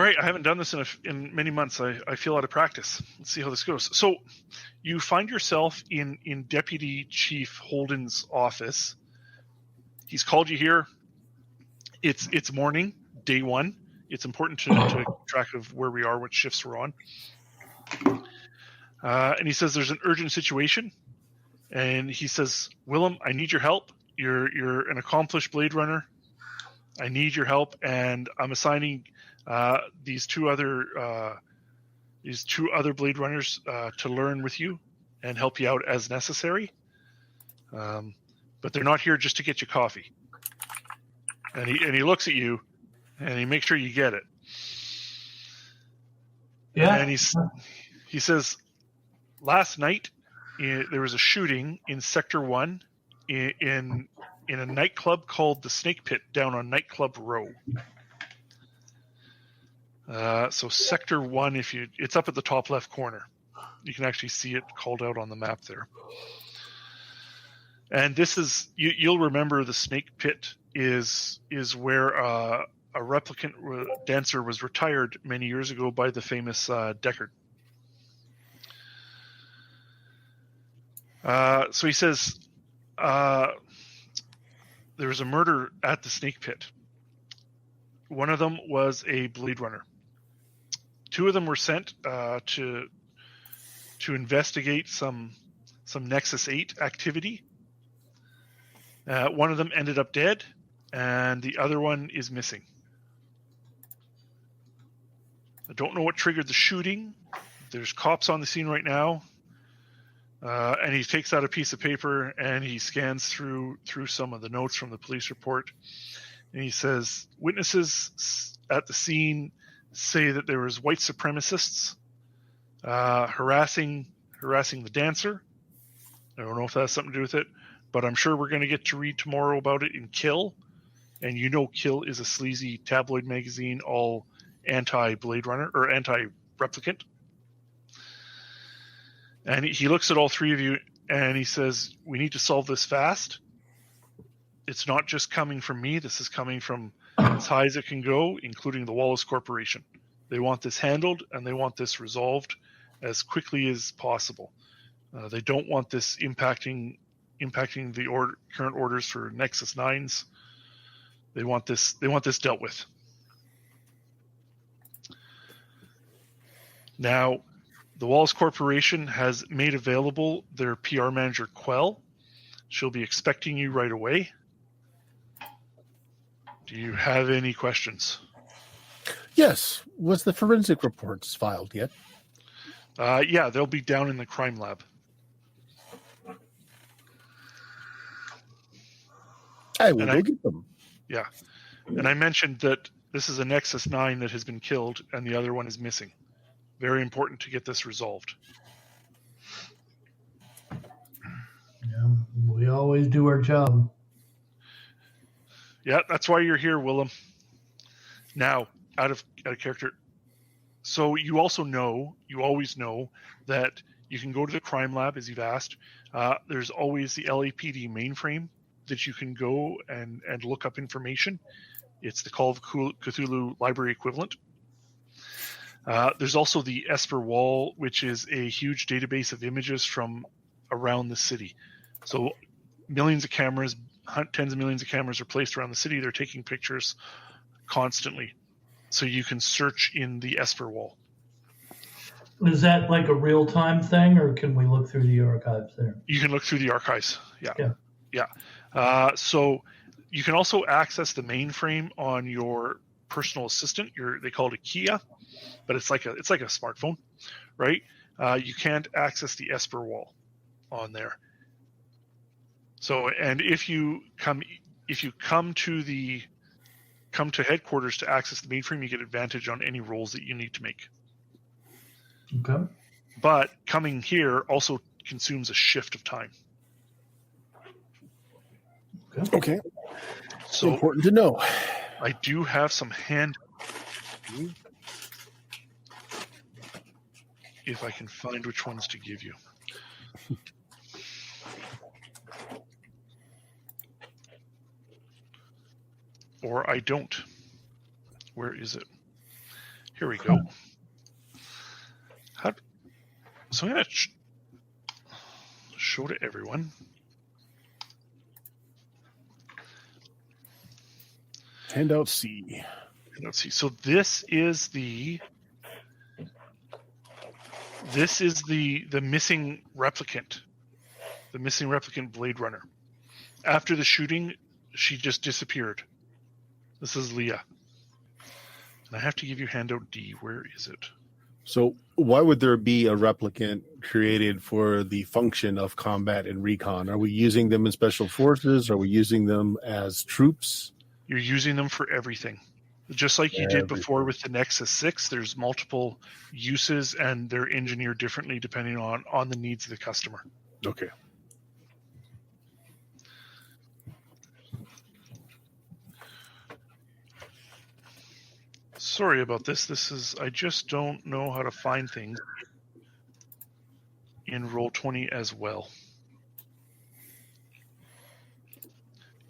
right, I haven't done this in many months. I feel out of practice. Let's see how this goes. So you find yourself in Deputy Chief Holden's office. He's called you here. It's morning, day one. It's important to keep track of where we are, what shifts we're on. And he says there's an urgent situation. And he says, Willem, I need your help. You're an accomplished Bladerunner. I need your help, and I'm assigning these two other Bladerunners to learn with you and help you out as necessary. But they're not here just to get you coffee. And he looks at you, and he makes sure you get it. Yeah. And he says, last night there was a shooting in Sector 1 in a nightclub called the Snake Pit down on Nightclub Row. So Sector 1, it's up at the top left corner. You can actually see it called out on the map there. And this is, you'll remember the Snake Pit is where a replicant dancer was retired many years ago by the famous Deckard. So he says, there was a murder at the Snake Pit. One of them was a Bladerunner. Two of them were sent to investigate some Nexus 8 activity. One of them ended up dead, and the other one is missing. I don't know what triggered the shooting. There's cops on the scene right now. And he takes out a piece of paper and he scans through some of the notes from the police report. And he says, witnesses at the scene say that there was white supremacists harassing the dancer. I don't know if that has something to do with it, but I'm sure we're going to get to read tomorrow about it in Kill. And you know Kill is a sleazy tabloid magazine, all anti-Bladerunner or anti-replicant. And he looks at all three of you and he says, we need to solve this fast. It's not just coming from me. This is coming from as high as it can go, including the Wallace Corporation. They want this handled and they want this resolved as quickly as possible. They don't want this impacting the current orders for Nexus 9s. They want this dealt with. Now, the Wallace Corporation has made available their PR manager, Quell. She'll be expecting you right away. Do you have any questions? Yes. Was the forensic reports filed yet? Yeah, they'll be down in the crime lab. I will go get them. Yeah. And I mentioned that this is a Nexus 9 that has been killed and the other one is missing. Very important to get this resolved. Yeah, we always do our job. Yeah, that's why you're here, Willem. Now, out of character. So you always know that you can go to the crime lab, as you've asked. There's always the LAPD mainframe that you can go and look up information. It's the Call of Cthulhu library equivalent. There's also the Esper Wall, which is a huge database of images from around the city. So millions of cameras, tens of millions of cameras are placed around the city. They're taking pictures constantly. So you can search in the Esper Wall. Is that like a real-time thing, or can we look through the archives there? You can look through the archives. Yeah. So you can also access the mainframe on your personal assistant. They call it a Kia, but it's like a smartphone, right? You can't access the Esper Wall on there. So, and if you come to headquarters to access the mainframe, you get advantage on any rolls that you need to make. Okay. But coming here also consumes a shift of time. Okay. So important to know. I do have some hand. If I can find which ones to give you. Or I don't. Where is it? Here we go. So I'm going to show to everyone. Handout C. Let's see. So this is the missing replicant. The missing replicant Bladerunner. After the shooting, she just disappeared. This is Leah. And I have to give you handout D. Where is it? So why would there be a replicant created for the function of combat and recon? Are we using them in special forces? Are we using them as troops? You're using them for everything. Just like you did before with the Nexus 6, there's multiple uses and they're engineered differently depending on the needs of the customer. Okay. Sorry about this. I just don't know how to find things in Roll20 as well.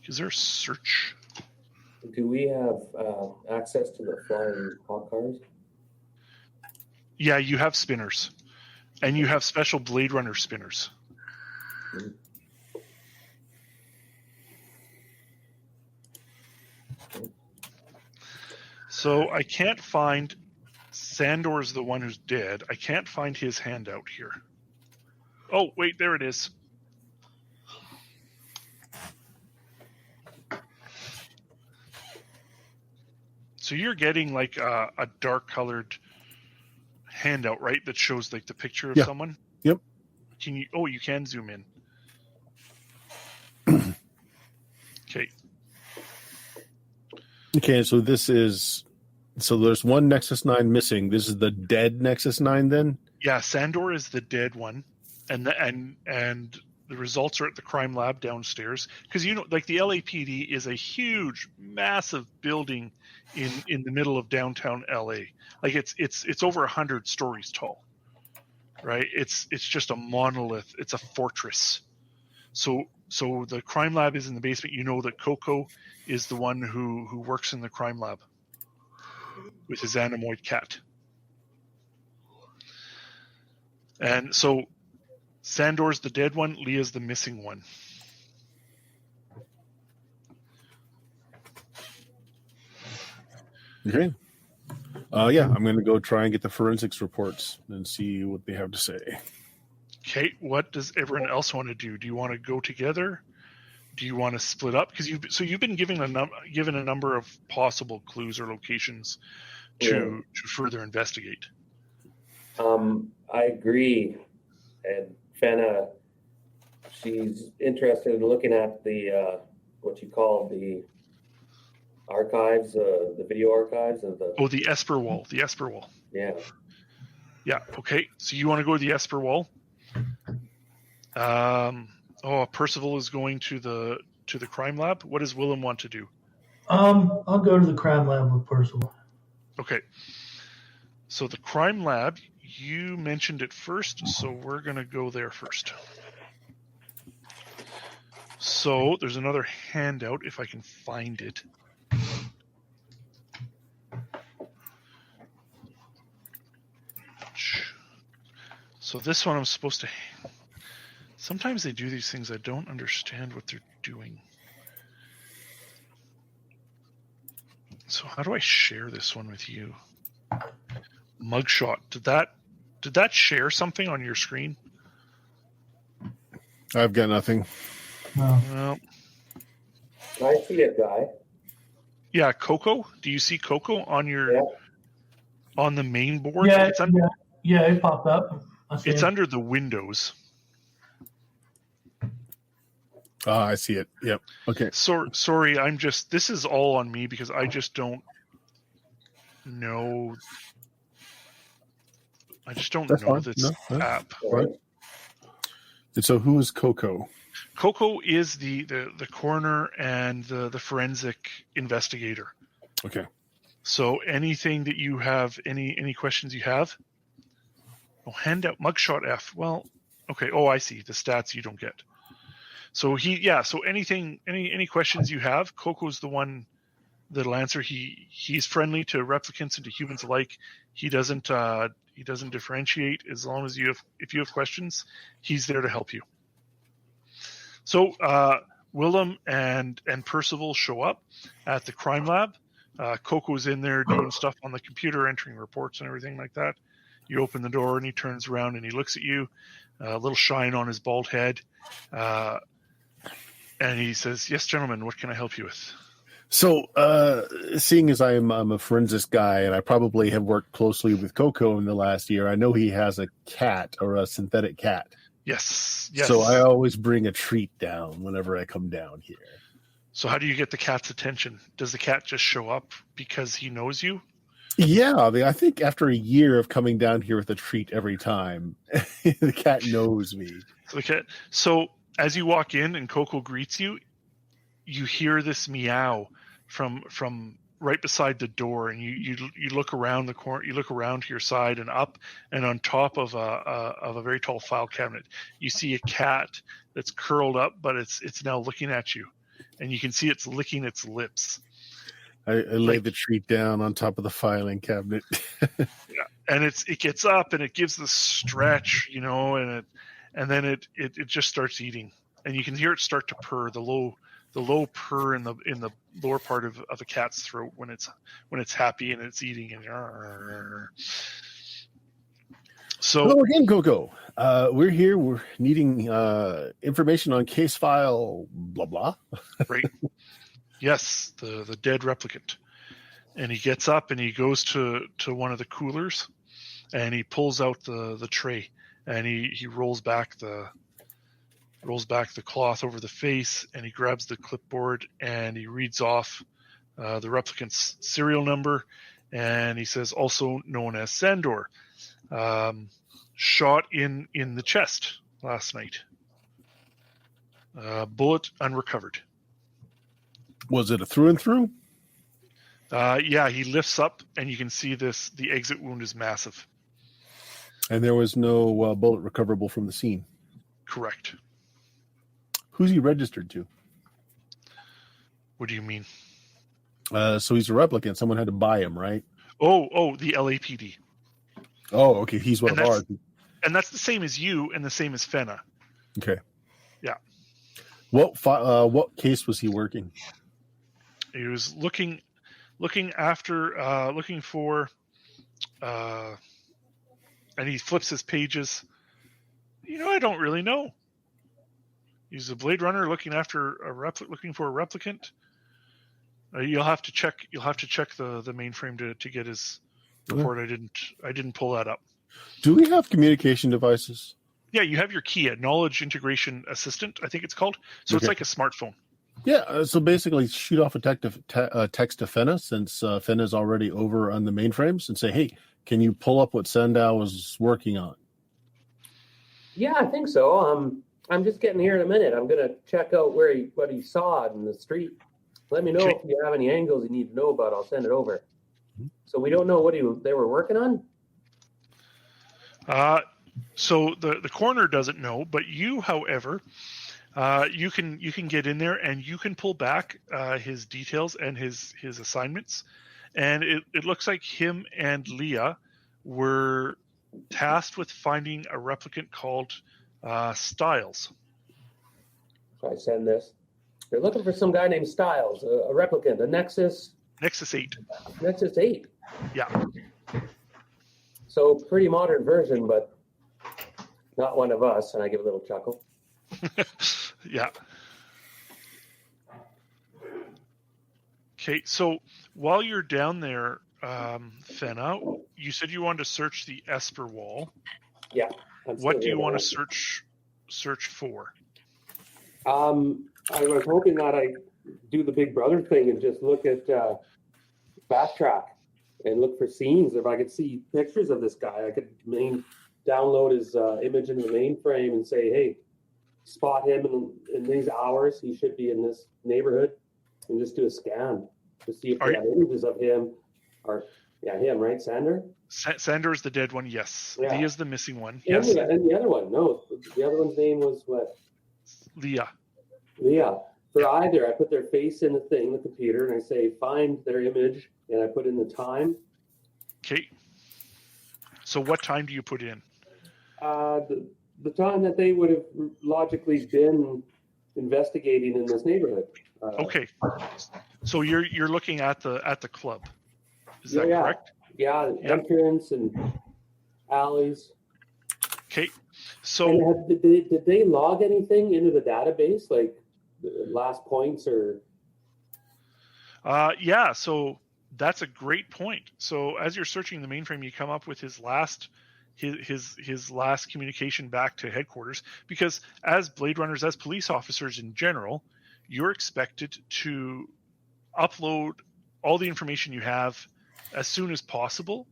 Is there a search? Do we have access to the flying hawk cars? Yeah, you have spinners. And you have special Bladerunner spinners. Mm-hmm. So I can't find... Sandor's the one who's dead. I can't find his handout here. Oh, wait, there it is. So you're getting like a dark colored handout, right? That shows like the picture of someone. Yep. Can you? Oh, you can zoom in. Okay. Okay, so this is... So there's one Nexus 9 missing. This is the dead Nexus 9 then? Yeah, Sandor is the dead one. And the results are at the crime lab downstairs. Because, you know, like the LAPD is a huge, massive building in the middle of downtown LA. Like it's over 100 stories tall, right? It's just a monolith. It's a fortress. So the crime lab is in the basement. You know that Coco is the one who works in the crime lab with his Animoid cat. And so Sandor's the dead one, Leah's the missing one. Okay. Yeah, I'm going to go try and get the forensics reports and see what they have to say. Okay, what does everyone else want to do? Do you want to go together? Do you want to split up? Because you've been given a number of possible clues or locations to further investigate. I agree, and Fenna, she's interested in looking at the what you call the archives, the video archives of the. Oh, the Esper Wall. The Esper Wall. Yeah. Yeah. Okay. So you want to go to the Esper Wall? Percival is going to the crime lab. What does Willem want to do? I'll go to the crime lab with Percival. Okay. So the crime lab, you mentioned it first, so we're going to go there first. So there's another handout if I can find it. So this one I'm supposed to... Sometimes they do these things, I don't understand what they're doing. So how do I share this one with you? Mugshot. Did that share something on your screen? I've got nothing. No. Well, I see a guy. yeah, Coco. Do you see Coco on your on the main board? Yeah, It's it popped up. it's under the windows. I see it. Yep. Okay. Sorry, this is all on me because I just don't know. I just don't That's know fine. this No. app. Right. And so who is Coco? Coco is the coroner and the forensic investigator. Okay. So anything that you have, any questions you have? Oh, handout mugshot F. Well, okay. Oh, I see. The stats you don't get. So so anything, any questions you have, Coco's the one that'll answer. He's friendly to replicants and to humans alike. He doesn't differentiate. As long as if you have questions, he's there to help you. So Willem and Percival show up at the crime lab. Coco's in there doing stuff on the computer, entering reports and everything like that. You open the door and he turns around and he looks at you, a little shine on his bald head, and he says, "Yes, gentlemen, what can I help you with?" So, seeing as I'm a forensics guy and I probably have worked closely with Coco in the last year, I know he has a cat or a synthetic cat. Yes. So I always bring a treat down whenever I come down here. So how do you get the cat's attention? Does the cat just show up because he knows you? Yeah, I think after a year of coming down here with a treat every time, the cat knows me. So as you walk in and Coco greets you, you hear this meow from right beside the door, and you look around the corner, you look around to your side and up, and on top of a very tall file cabinet, you see a cat that's curled up, but it's now looking at you, and you can see it's licking its lips. I lay the treat down on top of the filing cabinet. Yeah, and it gets up and it gives the stretch, and then it just starts eating, and you can hear it start to purr, the low purr in the lower part of a cat's throat when it's happy and it's eating. And so hello again, Coco. We're here. We're needing information on case file blah blah. Right. Yes, the dead replicant. And he gets up and he goes to one of the coolers and he pulls out the tray and he rolls back the cloth over the face and he grabs the clipboard and he reads off the replicant's serial number, and he says, also known as Sandor, shot in the chest last night. Bullet unrecovered. Was it a through and through? Yeah, he lifts up and you can see the exit wound is massive. And there was no bullet recoverable from the scene. Correct. Who's he registered to? What do you mean? So he's a replicant. Someone had to buy him, right? Oh, the LAPD. Oh, okay. He's one of ours. And that's the same as you and the same as Fenna. Okay. Yeah. What case was he working? He was looking for, and he flips his pages. I don't really know. He's a Bladerunner looking for a replicant. You'll have to check the mainframe to get his report. I didn't pull that up. Do we have communication devices? Yeah, you have your Kia, Knowledge Integration Assistant, I think it's called. So It's like a smartphone. Yeah, so basically shoot off a text to Fenna, since Fenna's already over on the mainframes, and say, hey, can you pull up what Sandow was working on? Yeah, I think so. I'm just getting here in a minute. I'm going to check out what he saw in the street. Let me know if you have any angles you need to know about. I'll send it over. So we don't know what they were working on? So the coroner doesn't know, but you, however, you can get in there and you can pull back his details and his assignments, and it looks like him and Leah were tasked with finding a replicant called Styles. So I send this. They're looking for some guy named Styles, a replicant, a Nexus 8. Nexus 8. Yeah. So pretty modern version, but not one of us. And I give a little chuckle. Yeah. Okay, so while you're down there, Fenna, you said you wanted to search the Esper wall. Yeah. What do you want to search for? I was hoping that I do the Big Brother thing and just look at backtrack and look for scenes. If I could see pictures of this guy, I could download his image into the mainframe and say, hey, spot him in these hours. He should be in this neighborhood, and just do a scan to see if they have images of him. Him, right? Sander? Sander is the dead one, yes. Yeah. Leah is the missing one, yes. yes. And the other one, no. The other one's name was what? Leah. For either, I put their face in the thing, the computer, and I say find their image, and I put in the time. Okay. So what time do you put in? The time that they would have logically been investigating in this neighborhood. Okay. So you're looking at the club. Is that Yeah. correct? Yeah, Yeah. entrance and alleys. Okay. So And did they log anything into the database, like the last points or? yeah, so that's a great point. So as you're searching the mainframe, you come up with his last communication back to headquarters, because as Blade Runners, as police officers in general, you're expected to upload all the information you have as soon as possible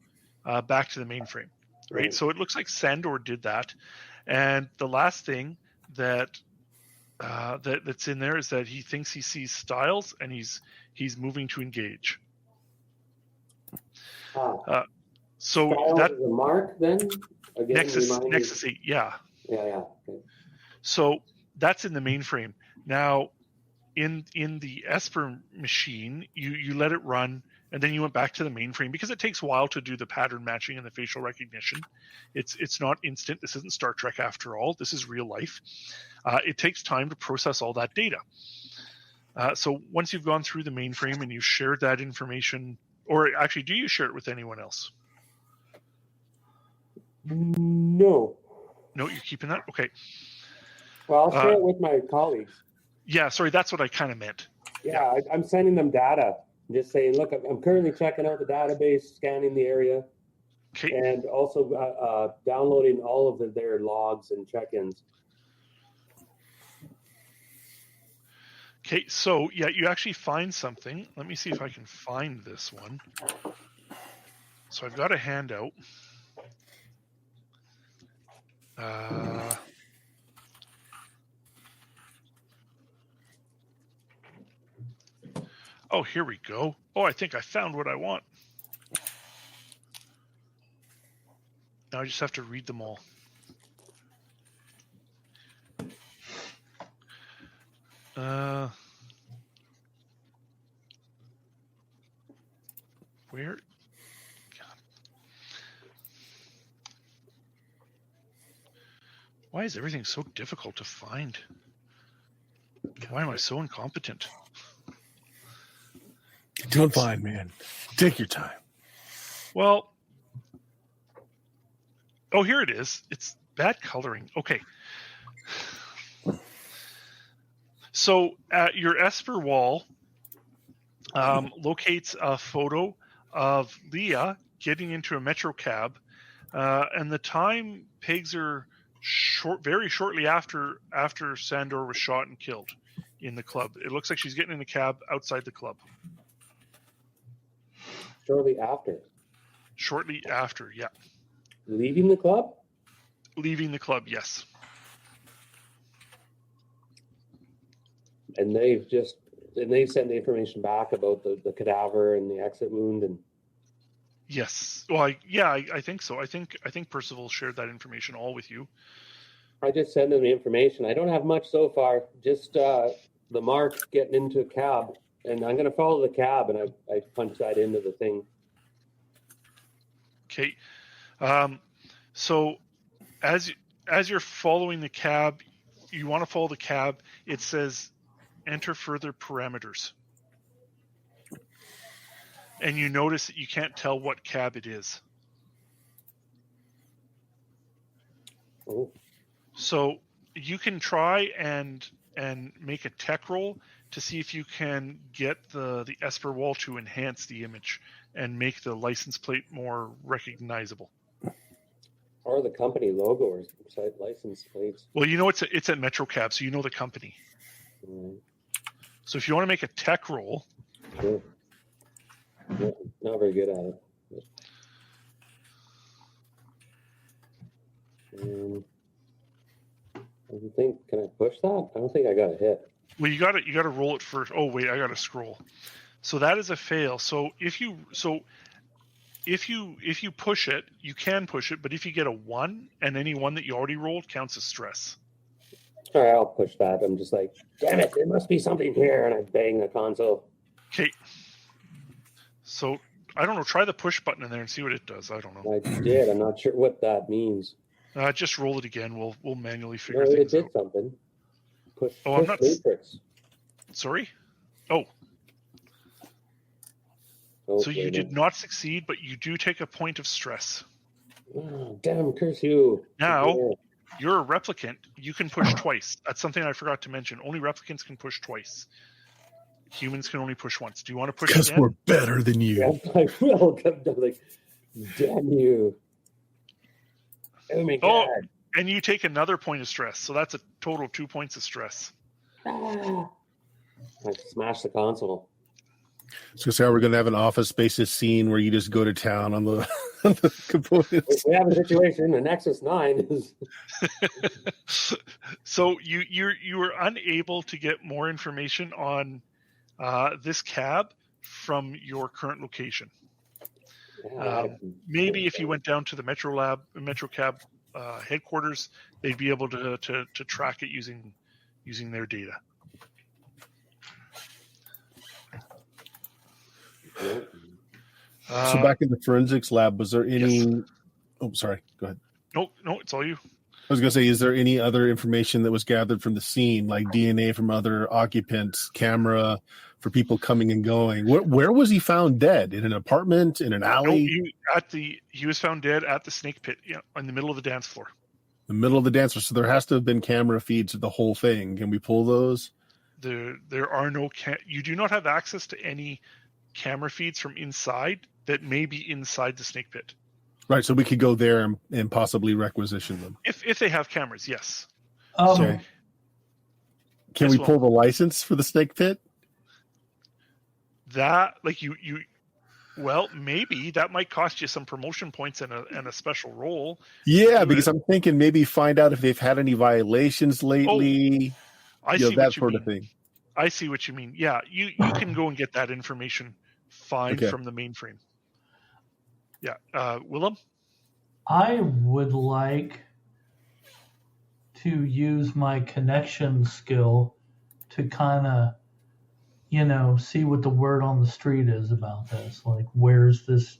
back to the mainframe, right? So it looks like Sandor did that, and the last thing that's in there is that he thinks he sees Styles, and he's moving to engage. So Styles that is a mark then? Again, Nexus 8, yeah. Yeah. Okay. So that's in the mainframe. Now, in the Esper machine, you let it run, and then you went back to the mainframe, because it takes a while to do the pattern matching and the facial recognition. It's not instant. This isn't Star Trek after all. This is real life. It takes time to process all that data. So once you've gone through the mainframe and you've shared that information, or actually, do you share it with anyone else? No. No, you're keeping that? Okay. Well, I'll share it with my colleagues. Yeah, sorry, that's what I kind of meant. Yeah, I'm sending them data. Just saying, look, I'm currently checking out the database, scanning the area, Okay. and also downloading all of their logs and check-ins. Okay, so yeah, you actually find something. Let me see if I can find this one. So I've got a handout. Oh, here we go. Oh, I think I found what I want. Now I just have to read them all. Where? God. Why is everything so difficult to find? Why am I so incompetent? Don't find, man. Take your time. Well, oh, here it is. It's bad coloring. Okay. So your Esper wall locates a photo of Leah getting into a Metro cab, and the time pegs her very shortly after Sandor was shot and killed in the club. It looks like she's getting in a cab outside the club. Shortly after. Shortly after, yeah. Leaving the club? Leaving the club, yes. And they've sent the information back about the cadaver and the exit wound and. Yes. Well, I think so. I think Percival shared that information all with you. I just sent them the information. I don't have much so far. Just the mark getting into a cab, and I'm going to follow the cab, and I punch that into the thing. Okay. So as you're following the cab, you want to follow the cab. It says enter further parameters. And you notice that you can't tell what cab it is. Oh. So you can try and make a tech roll to see if you can get the Esper wall to enhance the image and make the license plate more recognizable. Or the company logo or site license plates. Well, you know it's at Metro Cab, so you know the company. Mm. So if you want to make a tech roll. Sure. Yeah, not very good at it. I don't think. Can I push that? I don't think I got a hit. Well, you got to roll it first. Oh wait, I got to scroll. So that is a fail. So if you push it, you can push it, but if you get a 1 and any one that you already rolled counts as stress. All right, I'll push that. I'm just like, damn it, there must be something here, and I bang the console. Okay. So I don't know. Try the push button in there and see what it does. I don't know. I did. I'm not sure what that means. Just roll it again. We'll manually figure No, it things did out. something. Push I'm not. matrix. Sorry. Oh. So you did not succeed, but you do take a point of stress. Oh, damn, curse you. Now, Yeah. you're a replicant. You can push twice. That's something I forgot to mention. Only replicants can push twice. Humans can only push once. Do you want to push Because again? we're better than you. Yeah, I will. I'm like, damn you. Oh my Oh, god. and you take another point of stress. So that's a total of 2 points of stress. Ah. I smashed the console. So say we're going to have an Office Spaces scene where you just go to town on the, on the components. We have a situation. The Nexus 9 is. So you were unable to get more information on this cab from your current location. Maybe if you went down to the Metro Cab headquarters, they'd be able to track it using their data. So back in the forensics lab, was there any? Yes. Oh, sorry. Go ahead. No, it's all you. I was going to say, is there any other information that was gathered from the scene, like DNA from other occupants, camera for people coming and going? Where was he found dead? In an apartment? In an alley? No, he was found dead at the snake pit, in the middle of the dance floor. The middle of the dance floor. So there has to have been camera feeds of the whole thing. Can we pull those? There are no you do not have access to any camera feeds from inside that may be inside the snake pit. Right, so we could go there and possibly requisition them. If they have cameras, yes. Okay. Can we pull the license for the snake pit? That, like well, maybe that might cost you some promotion points and a special role. Yeah, because I'm thinking maybe find out if they've had any violations lately. I see that sort of thing. I see what you mean. Yeah, you can go and get that information fine from the mainframe. Yeah, Willem? I would like to use my connection skill to kind of, see what the word on the street is about this. Like, where's this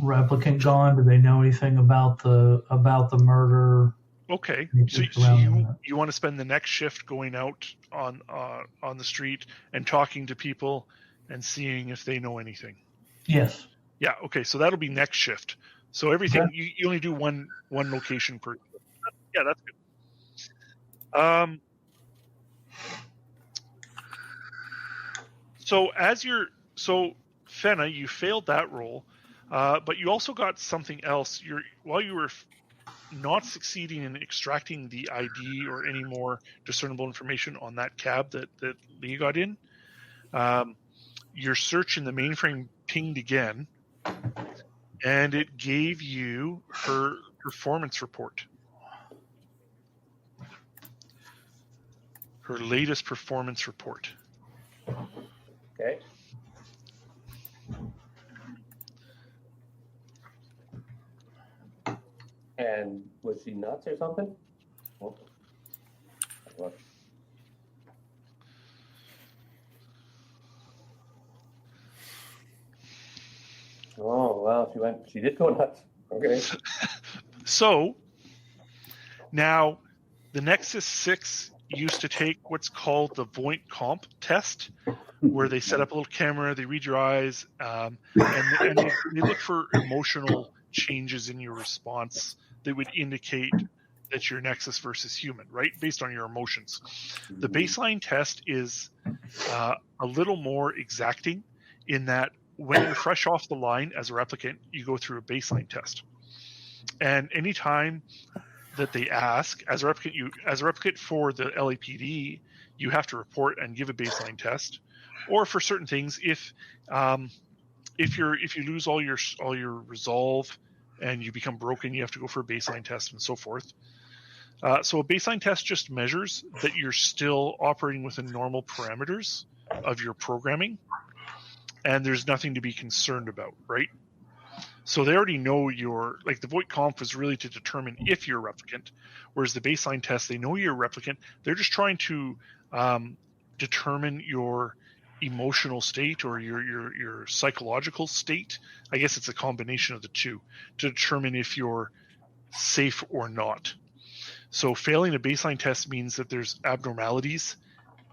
replicant gone? Do they know anything about the murder? Okay, so you want to spend the next shift going out on the street and talking to people and seeing if they know anything. Yes. Yeah. Okay. So that'll be next shift. So everything you only do one location per. Yeah, that's good. So Fenna, you failed that roll, but you also got something else. While you were not succeeding in extracting the ID or any more discernible information on that cab that Lee got in, your search in the mainframe pinged again, and it gave you her performance report. Her latest performance report. Okay. And was she nuts or something? Oh, well, she did go nuts. Okay. So now the Nexus 6 used to take what's called the Voint Comp test, where they set up a little camera, they read your eyes, and they look for emotional changes in your response that would indicate that you're Nexus versus human, right? Based on your emotions. The baseline test is a little more exacting in that when you're fresh off the line as a replicant, you go through a baseline test. And anytime that they ask, as a replicant for the LAPD, you have to report and give a baseline test. Or for certain things, if you lose all your resolve and you become broken, you have to go for a baseline test and so forth. So a baseline test just measures that you're still operating within normal parameters of your programming, and there's nothing to be concerned about, right? So they already know like the void conf was really to determine if you're a replicant, whereas the baseline test, they know you're a replicant. They're just trying to determine your emotional state or your psychological state. I guess it's a combination of the two to determine if you're safe or not. So failing a baseline test means that there's abnormalities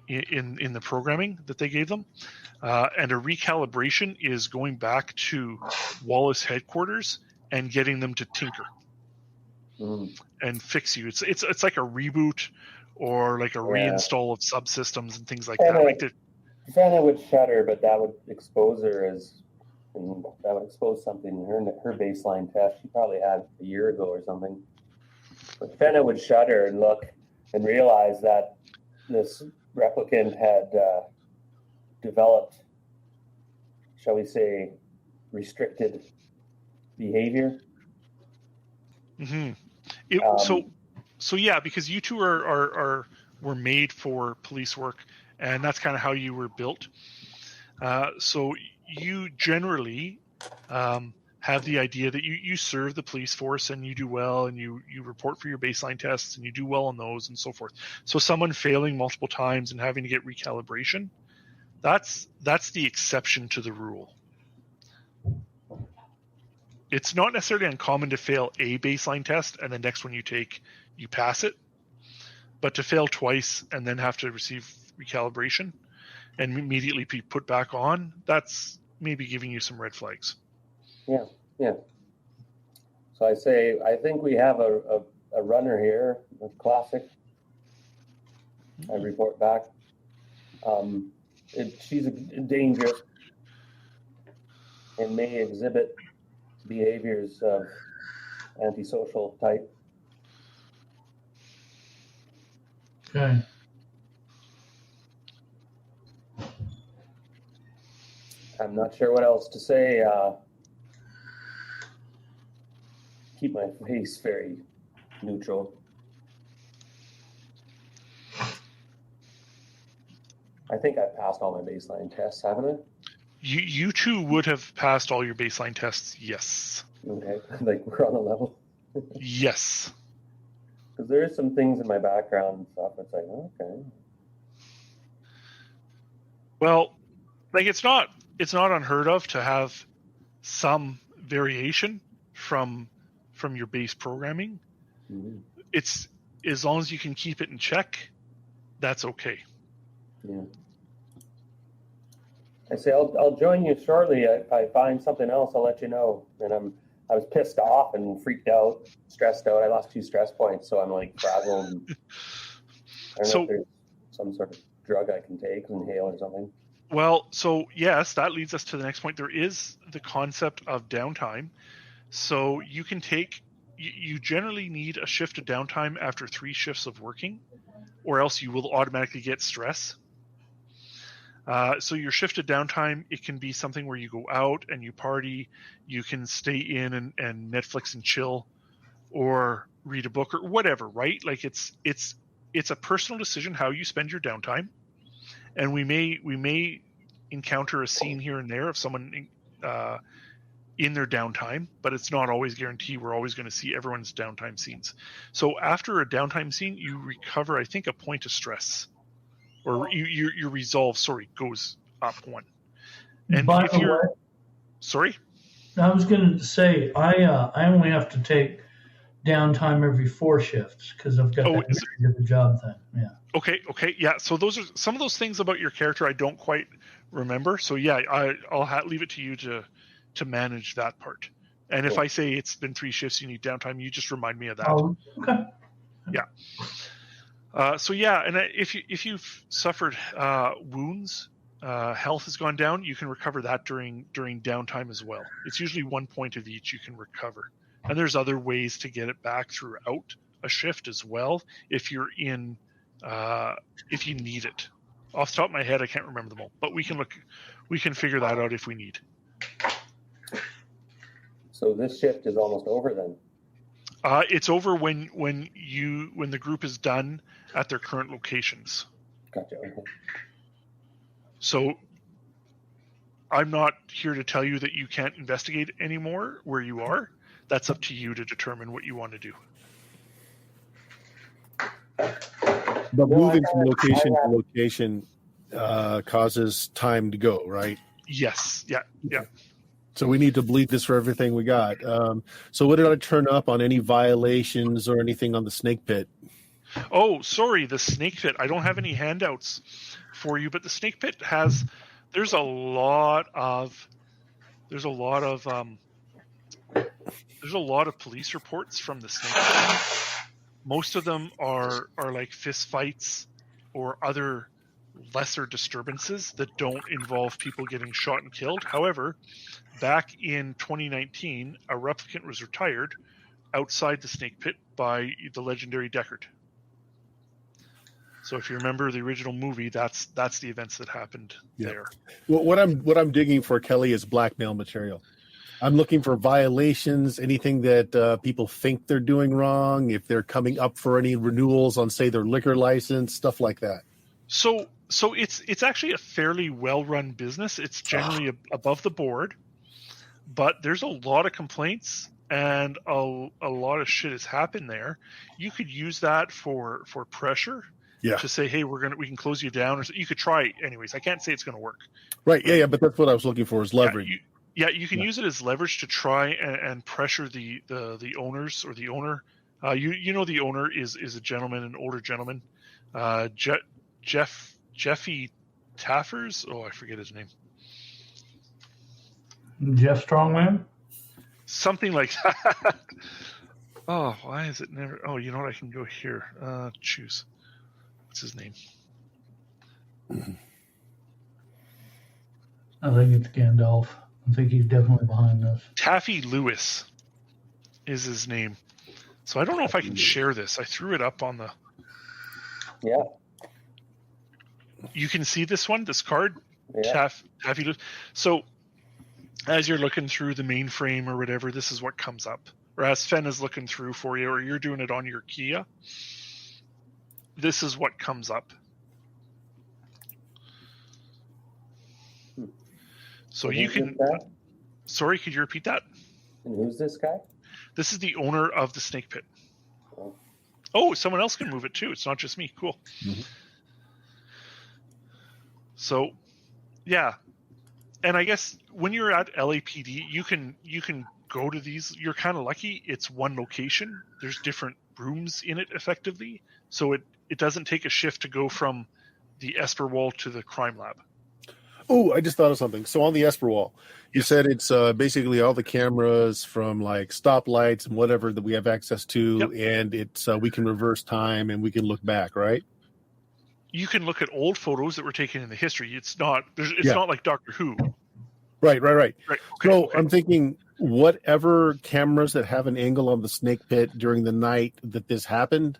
in the programming that they gave them. And a recalibration is going back to Wallace headquarters and getting them to tinker and fix you. It's like a reboot or like a reinstall of subsystems and things like that. Like Fana would shudder, but that would expose her and that would expose something in her baseline test she probably had a year ago or something. But Fana would shudder and look and realize that this replicant had developed, shall we say, restricted behavior. Mm-hmm. So yeah, because you two were made for police work, and that's kind of how you were built. So you generally have the idea that you serve the police force and you do well, and you report for your baseline tests and you do well on those and so forth. So someone failing multiple times and having to get recalibration, that's the exception to the rule. It's not necessarily uncommon to fail a baseline test and the next one you take, you pass it. But to fail twice and then have to receive recalibration and immediately be put back on, that's maybe giving you some red flags. Yeah. So I think we have a runner here, a classic. I report back. She's dangerous and may exhibit behaviors of antisocial type. Okay. I'm not sure what else to say. Keep my face very neutral. I think I've passed all my baseline tests, haven't I? You two would have passed all your baseline tests, yes. Okay, like we're on a level. Yes. Because there is some things in my background and stuff. It's like, okay. Well, like it's not unheard of to have some variation from your base programming. Mm-hmm. It's as long as you can keep it in check, that's okay. Yeah. I say I'll join you shortly. If I find something else, I'll let you know. And I was pissed off and freaked out, stressed out. I lost 2 stress points, so I'm like frazzled. I don't know if there's some sort of drug I can take, inhale or something. Well, so yes, that leads us to the next point. There is the concept of downtime. So you can take, you generally need a shift of downtime after 3 shifts of working, or else you will automatically get stress. So your shift of downtime, it can be something where you go out and you party, you can stay in and Netflix and chill, or read a book or whatever, right? Like it's a personal decision how you spend your downtime. And we may encounter a scene here and there of someone in their downtime, but it's not always guaranteed. We're always going to see everyone's downtime scenes. So after a downtime scene, you recover, I think, a point of stress, or your resolve, goes up 1. And By if the you're, way, sorry, I was going to say I only have to take downtime every 4 shifts because I've got that get the job thing. Yeah. Okay, yeah. So those are some of those things about your character I don't quite remember. So yeah, I'll leave it to you to manage that part. And if I say it's been 3 shifts, you need downtime, you just remind me of that. Oh, okay. Yeah. So yeah, and if you've suffered wounds, health has gone down, you can recover that during downtime as well. It's usually 1 point of each you can recover. And there's other ways to get it back throughout a shift as well if you're in if you need it. Off the top of my head, I can't remember them all, but we can figure that out if we need. So this shift is almost over then? It's over when the group is done at their current locations. Gotcha. Okay. So I'm not here to tell you that you can't investigate anymore where you are. That's up to you to determine what you want to do. But moving from location to location causes time to go, right? Yes. Yeah. Yeah. So we need to bleed this for everything we got. So what did I turn up on any violations or anything on the snake pit? Oh, sorry, the snake pit. I don't have any handouts for you, but the snake pit has. There's a lot of police reports from the snake pit. Most of them are like fist fights or other lesser disturbances that don't involve people getting shot and killed. However, back in 2019, a replicant was retired outside the snake pit by the legendary Deckard. So if you remember the original movie, that's the events that happened there. Well, what I'm digging for, Kelly, is blackmail material. I'm looking for violations, anything that people think they're doing wrong, if they're coming up for any renewals on, say, their liquor license, stuff like that. So it's actually a fairly well-run business. It's generally above the board, but there's a lot of complaints and a lot of shit has happened there. You could use that for pressure. Yeah. To say, hey, we can close you down, or you could try anyways. I can't say it's going to work. Right. Yeah. But that's what I was looking for, is leverage. You can use it as leverage to try and pressure the owners or the owner. You know the owner is a gentleman, an older gentleman, Jeffy Taffers. Oh, I forget his name. Jeff Strongman. Something like that. Oh, why is it never? Oh, you know what? I can go here. Choose. What's his name? I think it's Gandalf. I think he's definitely behind this. Taffy Lewis is his name. So I don't know if I can share this. I threw it up on the... Yeah. You can see this one, this card? Yeah. Taffy Lewis. So as you're looking through the mainframe or whatever, this is what comes up. Or as Fen is looking through for you, or you're doing it on your Kia, this is what comes up. So And you who's can... this guy? Sorry, could you repeat that? And who's this guy? This is the owner of the snake pit. Oh. Oh, someone else can move it too. It's not just me. Cool. Mm-hmm. So, yeah. And I guess when you're at LAPD, you can go to these. You're kind of lucky. It's one location. There's different rooms in it effectively. So it doesn't take a shift to go from the Esper wall to the crime lab. Oh, I just thought of something. So on the Esper wall, you said it's basically all the cameras from like stoplights and whatever that we have access to, and it's we can reverse time and we can look back, right? You can look at old photos that were taken in the history. It's not like Doctor Who. Right. Okay, So okay. I'm thinking whatever cameras that have an angle on the snake pit during the night that this happened,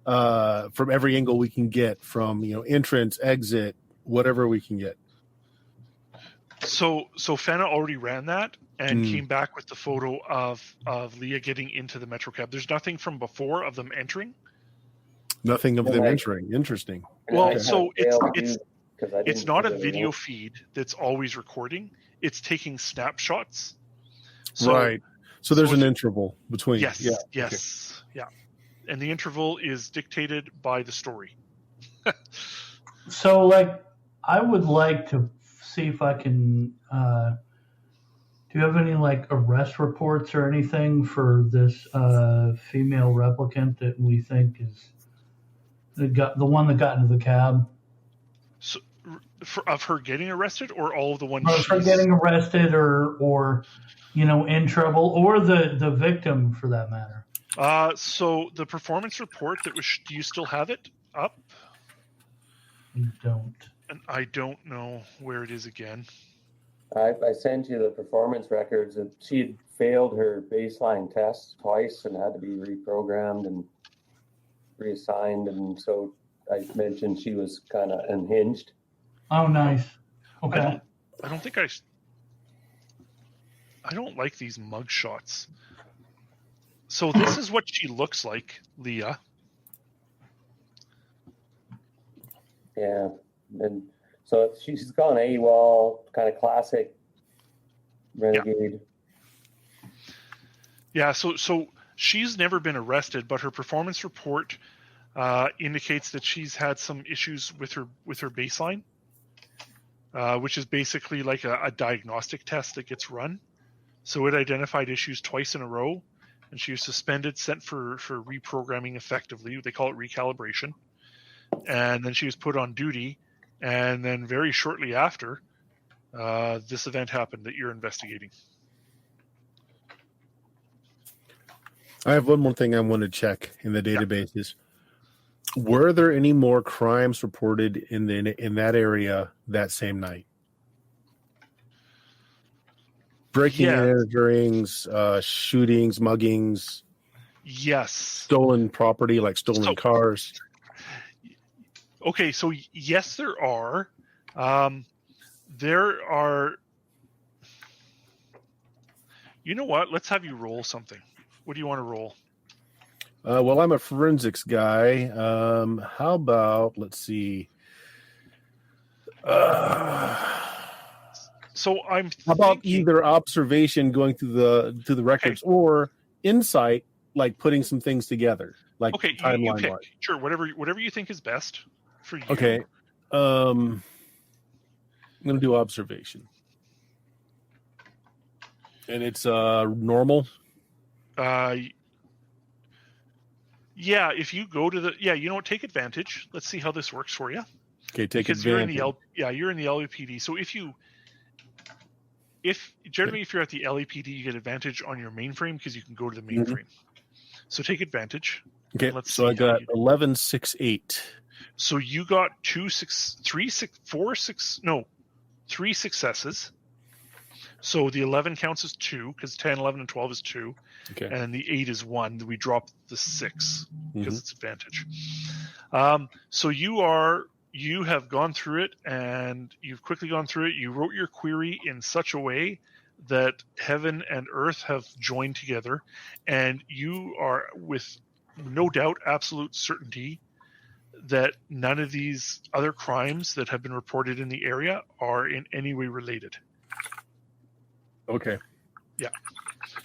from every angle we can get, from entrance, exit, whatever we can get. So Fana already ran that and came back with the photo of Leah getting into the Metro cab. There's nothing from before of them entering. Nothing of them entering. Interesting. Well, so it's not a video feed that's always recording. It's taking snapshots. So, right. So there's an interval between. Yes. Yeah. Yes. Okay. Yeah. And the interval is dictated by the story. So, I would like to see if I can. Do you have any arrest reports or anything for this female replicant that we think is the one that got into the cab? So, of her getting arrested, or all of the ones? Of her getting arrested, or in trouble, or the victim for that matter. So the performance report that was. Do you still have it up? You don't. And I don't know where it is again. I sent you the performance records. She had failed her baseline test twice and had to be reprogrammed and reassigned. And so I mentioned she was kind of unhinged. Oh, nice. Okay. I don't think I don't like these mug shots. So this is what she looks like, Leah. Yeah. And so she's gone AWOL, kind of classic Renegade. Yeah, so she's never been arrested, but her performance report indicates that she's had some issues with her baseline, which is basically like a diagnostic test that gets run. So it identified issues twice in a row, and she was suspended, sent for reprogramming effectively. They call it recalibration. And then she was put on duty, and then very shortly after, this event happened that you're investigating. I have one more thing I want to check in the databases. Were there any more crimes reported in that area that same night? Breaking and enterings, shootings, muggings. Yes. Stolen property, like stolen cars. Okay, so yes, there are. There are. You know what? Let's have you roll something. What do you want to roll? Well, I'm a forensics guy. How about, let's see. So I'm. How about either observation, going through the records, or insight, like putting some things together, like timeline. You pick. Sure, whatever you think is best for you. Okay. I'm going to do observation, and it's normal. Yeah, if you go to you know what, take advantage. Let's see how this works for you. Okay, take because advantage. You're in the LAPD. So if you're at the LAPD, you get advantage on your mainframe because you can go to the mainframe. Mm-hmm. So take advantage. Okay, so I got 11, 6, 8. So you got 3 successes. So the 11 counts as 2 because 10, 11, and 12 is 2. Okay. And the 8 is 1. We drop the 6 because it's advantage. So you have gone through it, and you've quickly gone through it. You wrote your query in such a way that heaven and earth have joined together, and you are with no doubt, absolute certainty that none of these other crimes that have been reported in the area are in any way related. Okay. Yeah.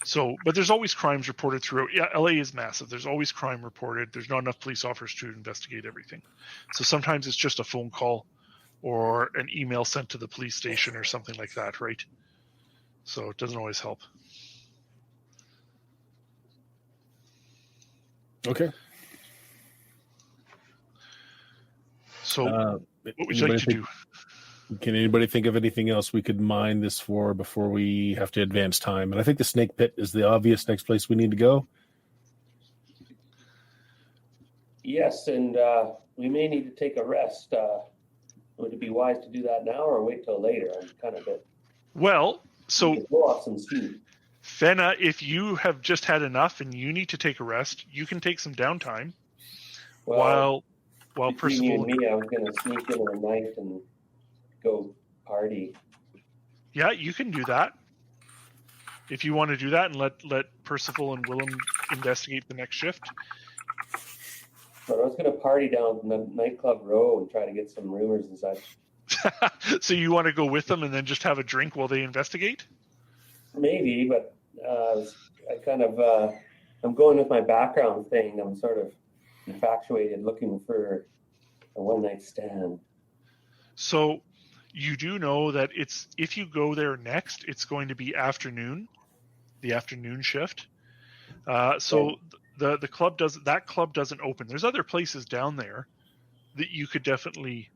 So, but there's always crimes reported throughout. Yeah, LA is massive. There's always crime reported. There's not enough police officers to investigate everything. So sometimes it's just a phone call or an email sent to the police station or something like that, right? So it doesn't always help. Okay. So what would you like to do? Can anybody think of anything else we could mine this for before we have to advance time? And I think the snake pit is the obvious next place we need to go. Yes, and we may need to take a rest. Would it be wise to do that now or wait till later? I'm kind of bit. Well, so blow off some steam. Fenna, if you have just had enough and you need to take a rest, you can take some downtime. While Percival and me, I was going to sneak in at night and go party. Yeah, you can do that. If you want to do that and let Percival and Willem investigate the next shift. But I was going to party down the nightclub row and try to get some rumors and such. So you want to go with them and then just have a drink while they investigate? Maybe, but I kind of I'm going with my background thing. I'm sort of infatuated, looking for a one-night stand. So you do know that if you go there next, it's going to be afternoon, the afternoon shift. The club doesn't open. There's other places down there that you could definitely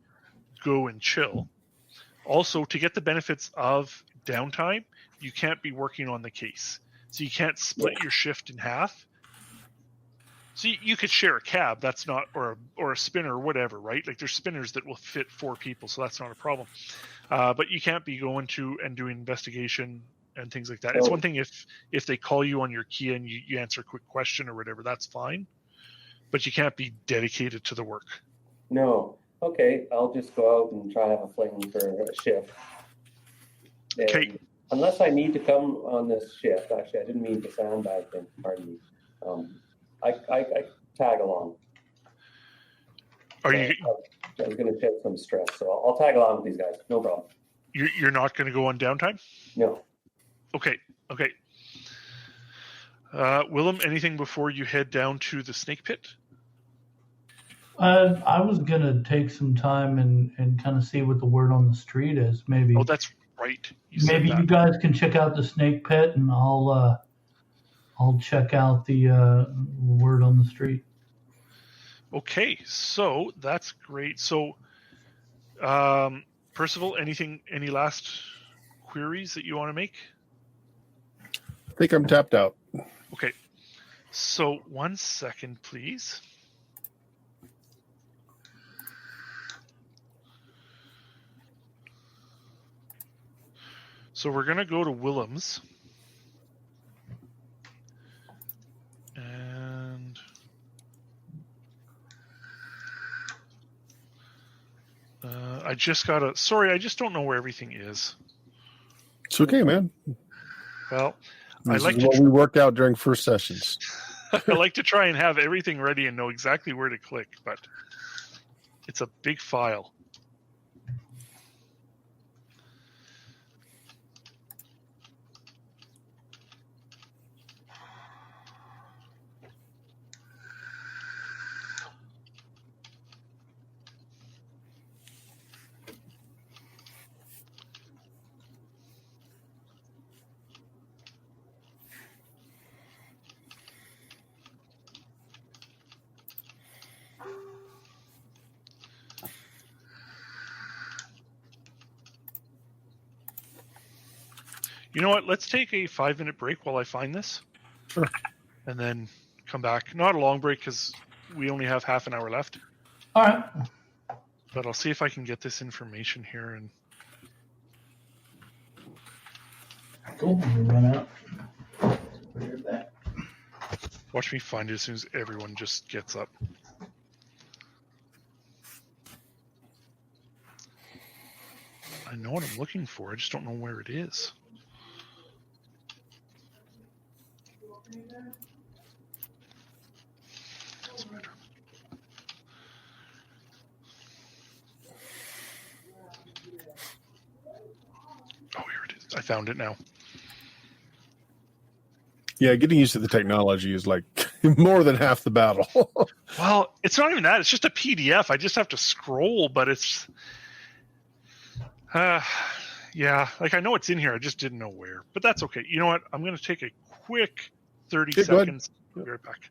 go and chill. Also, to get the benefits of downtime, you can't be working on the case. So you can't split your shift in half. So you could share a cab, that's not, or a spinner or whatever, right? Like there's spinners that will fit 4 people, so that's not a problem. But you can't be going to and doing investigation and things like that. It's one thing if they call you on your key and you answer a quick question or whatever, that's fine. But you can't be dedicated to the work. No. Okay, I'll just go out and try to have a fling for a shift. And okay. Unless I need to come on this shift. Actually, I didn't mean to sandbag them. Pardon me. I tag along. I was going to shed some stress, so I'll tag along with these guys. No problem. You're not going to go on downtime? No. Okay. Willem, anything before you head down to the snake pit? I was gonna take some time and kind of see what the word on the street is. Maybe Oh, that's right. You said maybe that. you guys can check out the snake pit, and I'll check out the word on the street. Okay, so that's great. So, Percival, any last queries that you want to make? I think I'm tapped out. Okay, so 1 second, please. So we're going to go to Willem's. And I just don't know where everything is. It's okay, man. Well, This like is to what we worked out during first sessions. I like to try and have everything ready and know exactly where to click, but it's a big file. You know what? Let's take a 5-minute break while I find this. Sure. And then come back. Not a long break because we only have half an hour left. All right. But I'll see if I can get this information here. And Cool. We run out. Put it back. watch me find it as soon as everyone just gets up. I know what I'm looking for. I just don't know where it is. Doesn't matter. Oh, here it is. I found it now. Yeah, getting used to the technology is like more than half the battle. Well, it's not even that. It's just a PDF. I just have to scroll, but it's... yeah, like I know it's in here. I just didn't know where. But that's okay. You know what? I'm going to take a quick 30 Okay, go ahead. seconds. Be right back.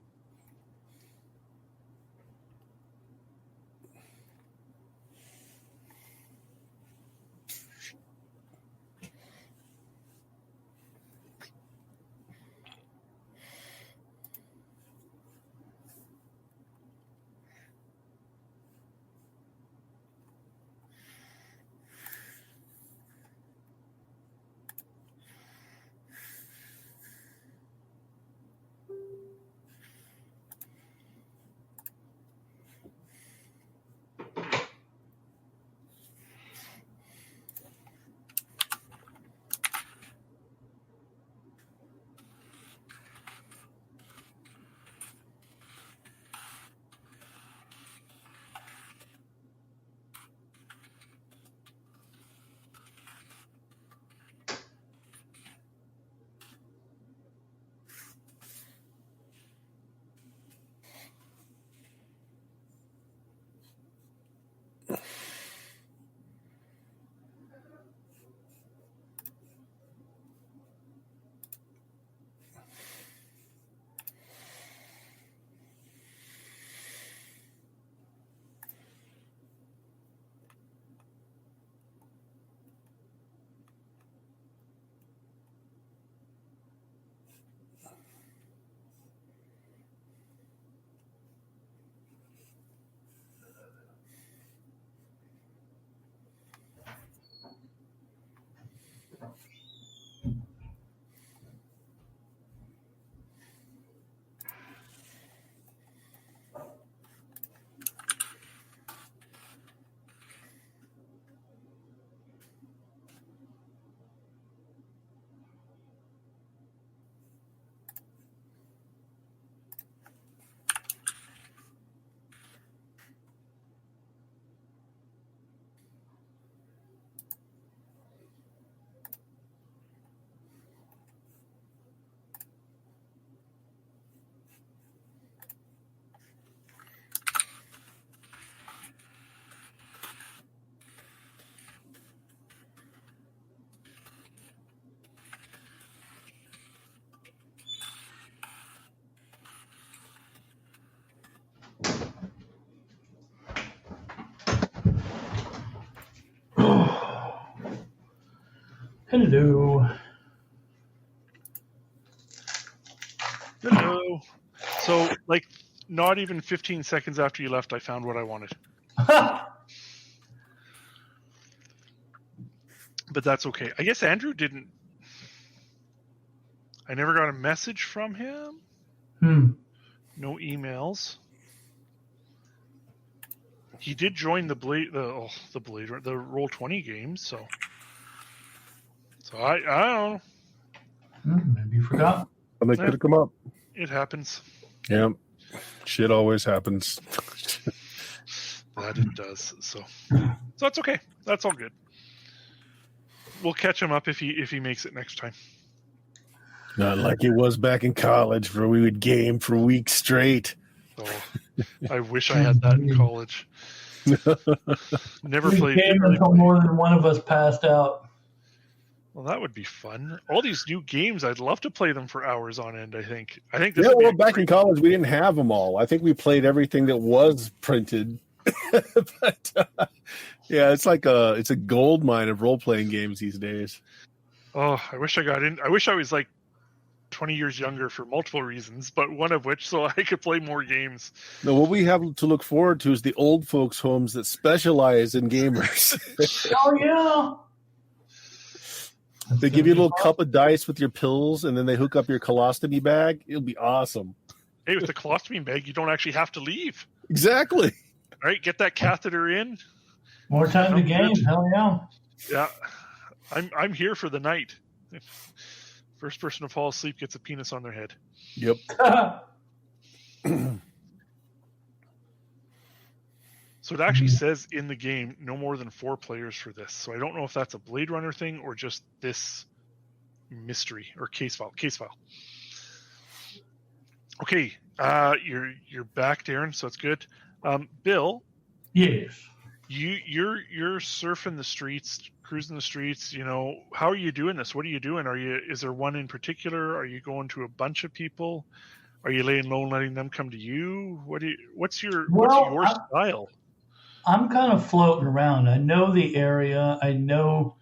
Hello. Hello. So, like, not even 15 seconds after you left, I found what I wanted. But that's okay. I guess Andrew didn't. I never got a message from him. No emails. He did join the Roll20 games, so I don't know. Maybe you forgot. And they could have come up. It happens. Yeah. Shit always happens. That it does. So that's okay. That's all good. We'll catch him up if he makes it next time. Not like it was back in college where we would game for weeks straight. Oh, I wish I had that in college. Never played until more than one of us passed out. Well, that would be fun. All these new games, I'd love to play them for hours on end. I think this. Yeah, well, back in college, we didn't have them all. I think we played everything that was printed. But yeah, it's a gold mine of role playing games these days. Oh, I wish I got in. I wish I was like 20 years younger for multiple reasons, but one of which so I could play more games. No, what we have to look forward to is the old folks' homes that specialize in gamers. Oh yeah. They give you a little cup of dice with your pills, and then they hook up your colostomy bag. It'll be awesome. Hey, with the colostomy bag, you don't actually have to leave. Exactly. All right, get that catheter in. More time to game. Hell yeah. Yeah, I'm here for the night. First person to fall asleep gets a penis on their head. Yep. So it actually says in the game no more than 4 players for this. So I don't know if that's a Bladerunner thing or just this mystery or case file. Okay, you're back, Darren. So it's good. Bill. Yes. You're surfing the streets, cruising the streets. You know, how are you doing this? What are you doing? Is there one in particular? Are you going to a bunch of people? Are you laying low and letting them come to you? What's your style? I'm kind of floating around. I know the area. I know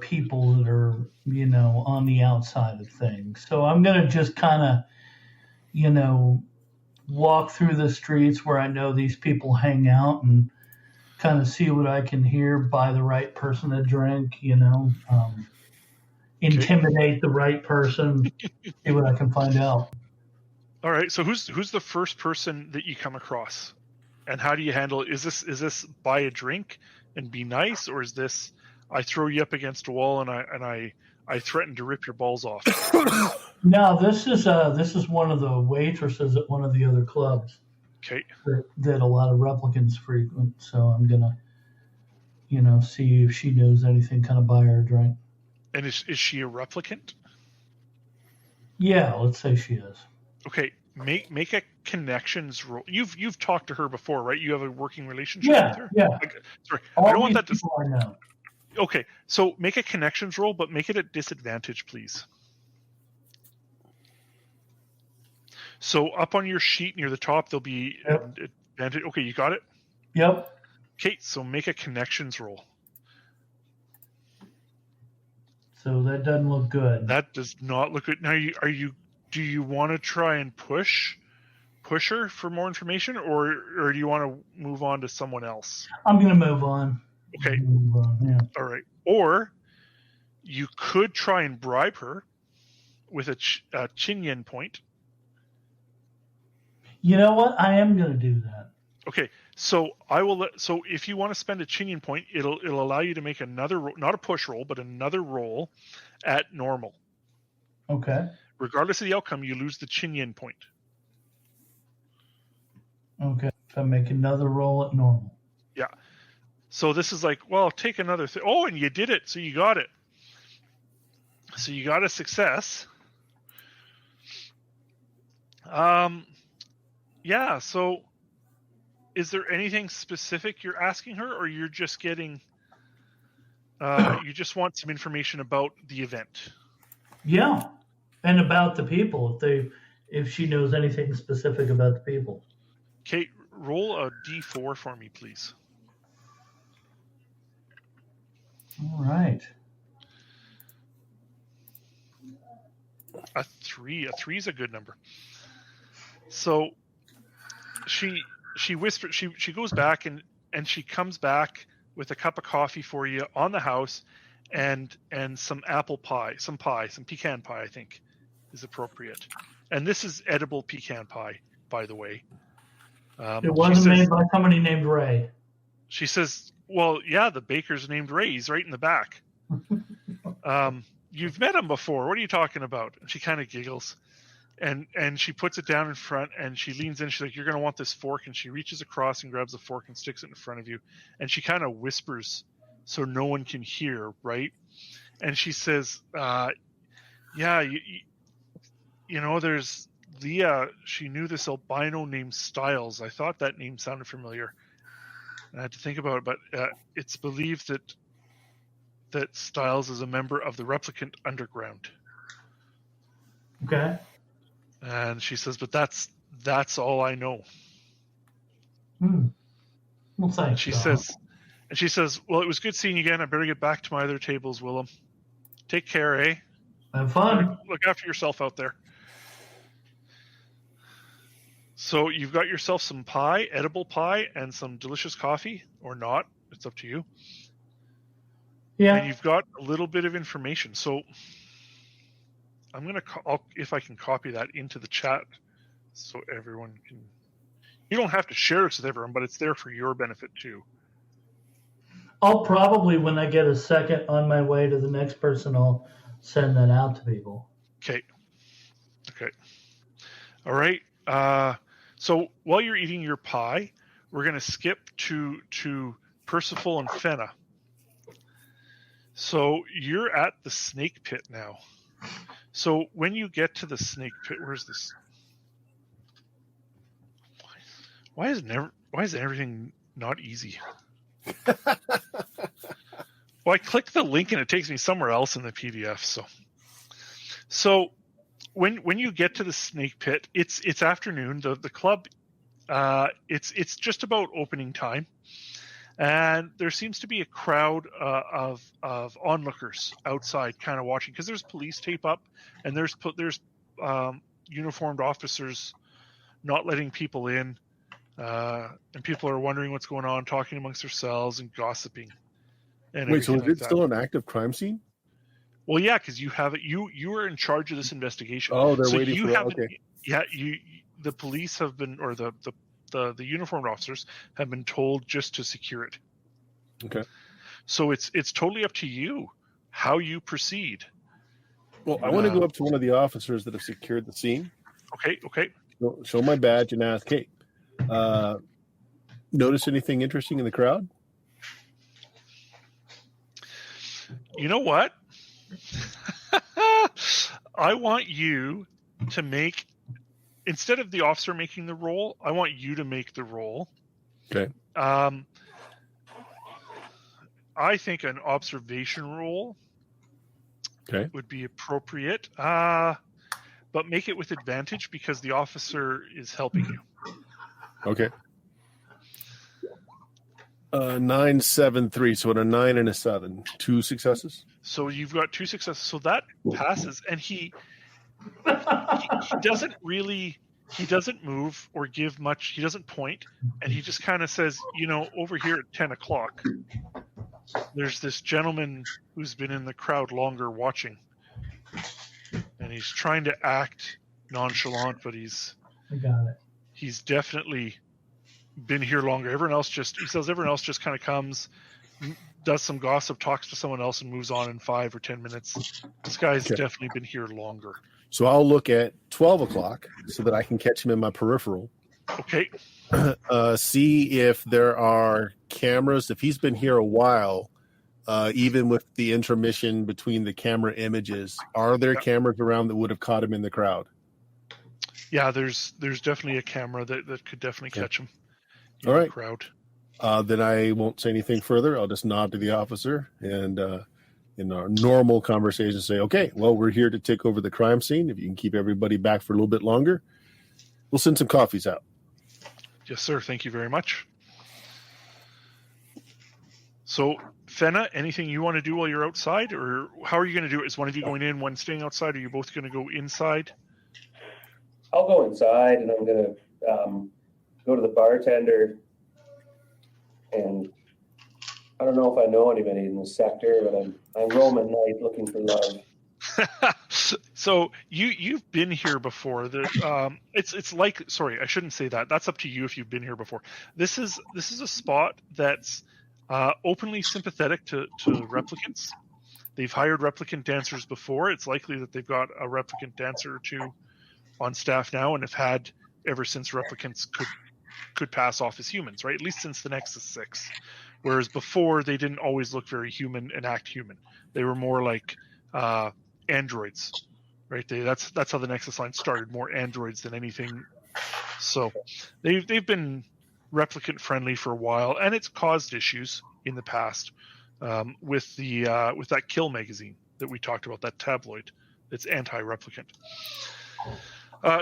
people that are, on the outside of things. So I'm going to just kind of, walk through the streets where I know these people hang out and kind of see what I can hear, buy the right person a drink, intimidate the right person, see what I can find out. All right. So who's the first person that you come across, and how do you handle it? Is this buy a drink and be nice, or is this I throw you up against a wall and I threaten to rip your balls off? No, this is one of the waitresses at one of the other clubs. Okay. That a lot of replicants frequent. So I'm gonna, see if she knows anything, kind of buy her a drink. And is she a replicant? Yeah, let's say she is. Okay, make a connections roll. You've talked to her before, right? You have a working relationship with her? Yeah. Sorry, All I don't want that to. I know. Okay, so make a connections roll, but make it at disadvantage, please. So up on your sheet near the top, there'll be advantage. Okay, you got it? Yep. Okay, so make a connections roll. So that doesn't look good. That does not look good. Now, do you want to try and push her for more information, or do you want to move on to someone else? I'm going to move on. Okay. Yeah. All right. Or you could try and bribe her with a Chinyan point. You know what? I am going to do that. Okay. So I will. So if you want to spend a Chinyan point, it'll allow you to make another not a push roll, but another roll at normal. Okay. Regardless of the outcome, you lose the Chinyan point. Okay. If I make another roll at normal. Yeah. So this is like, well, take another thing. Oh, and you did it. So you got it. So you got a success. Yeah. So is there anything specific you're asking her, or you're just getting, you just want some information about the event? Yeah. And about the people, if she knows anything specific about the people. Kate, roll a D4 for me, please. All right. A 3. A 3 is a good number. So she whispers. She goes back and she comes back with a cup of coffee for you on the house, and some apple pie, some pecan pie, I think, is appropriate. And this is edible pecan pie, by the way. It wasn't made by somebody named Ray. She says, "Well, yeah, the baker's named Ray. He's right in the back. You've met him before. What are you talking about?" And she kind of giggles, and she puts it down in front, and she leans in. She's like, "You're going to want this fork," and she reaches across and grabs a fork and sticks it in front of you, and she kind of whispers so no one can hear, right? And she says, "Yeah, you know, there's Leah. She knew this albino named Styles. I thought that name sounded familiar." I had to think about it, but it's believed that Styles is a member of the Replicant Underground. Okay. And she says, "But that's all I know." Well, thanks. And she says, "Well, it was good seeing you again. I better get back to my other tables, Willem. Take care, eh? Have fun. Look after yourself out there." So you've got yourself some pie, edible pie, and some delicious coffee, or not. It's up to you. Yeah. And you've got a little bit of information. So I'm going to, if I can copy that into the chat so everyone can, you don't have to share it with everyone, but it's there for your benefit too. I'll probably, when I get a second on my way to the next person, I'll send that out to people. Okay. All right. So while you're eating your pie, we're going to skip to Percival and Fenna. So you're at the snake pit now. So when you get to the snake pit, where's this? Why is everything not easy? Well, I click the link and it takes me somewhere else in the PDF. So when you get to the snake pit, it's afternoon. The club, it's just about opening time, and there seems to be a crowd of onlookers outside, kind of watching, because there's police tape up, and there's uniformed officers not letting people in, and people are wondering what's going on, talking amongst themselves and gossiping. And wait, so is like it still an active crime scene? Well, yeah, because you have it. You are in charge of this investigation. Oh, they're waiting for that. Okay. Yeah, the police have been, or the uniformed officers have been told just to secure it. Okay. So it's totally up to you how you proceed. Well, I want to go up to one of the officers that have secured the scene. Okay. Show my badge and ask, "Hey, notice anything interesting in the crowd?" You know what? I want you to make, instead of the officer making the roll, I want you to make the roll. Okay. I think an observation roll would be appropriate, but make it with advantage because the officer is helping you. Okay. 9, 7, 3. So a 9 and a 7. 2 successes. So you've got 2 successes. So that passes, and he doesn't move or give much. He doesn't point, and he just kind of says, over here at 10 o'clock, there's this gentleman who's been in the crowd longer watching, and he's trying to act nonchalant, but I got it. He's definitely been here longer. Everyone else just kind of comes, does some gossip, talks to someone else, and moves on in 5 or 10 minutes. This guy's definitely been here longer. So I'll look at 12 o'clock so that I can catch him in my peripheral. Okay. See if there are cameras. If he's been here a while, even with the intermission between the camera images, are there cameras around that would have caught him in the crowd? Yeah, there's definitely a camera that could definitely catch him in All right. the crowd. Then I won't say anything further. I'll just nod to the officer and in our normal conversation say, "Okay, well, we're here to take over the crime scene. If you can keep everybody back for a little bit longer, we'll send some coffees out." Yes, sir. Thank you very much. So, Fenna, anything you want to do while you're outside, or how are you going to do it? Is one of you going in, one staying outside? Or are you both going to go inside? I'll go inside, and I'm going to go to the bartender. And I don't know if I know anybody in this sector, but I'm roaming night looking for love. So you've been here before. It's like, sorry, I shouldn't say that. That's up to you if you've been here before. This is a spot that's openly sympathetic to replicants. They've hired replicant dancers before. It's likely that they've got a replicant dancer or two on staff now, and have had ever since replicants could pass off as humans, right? At least since the Nexus 6. Whereas before, they didn't always look very human and act human. They were more like androids, right? That's how the Nexus line started, more androids than anything. So they've been replicant friendly for a while, and it's caused issues in the past with that Kill magazine that we talked about, that tabloid that's anti-replicant.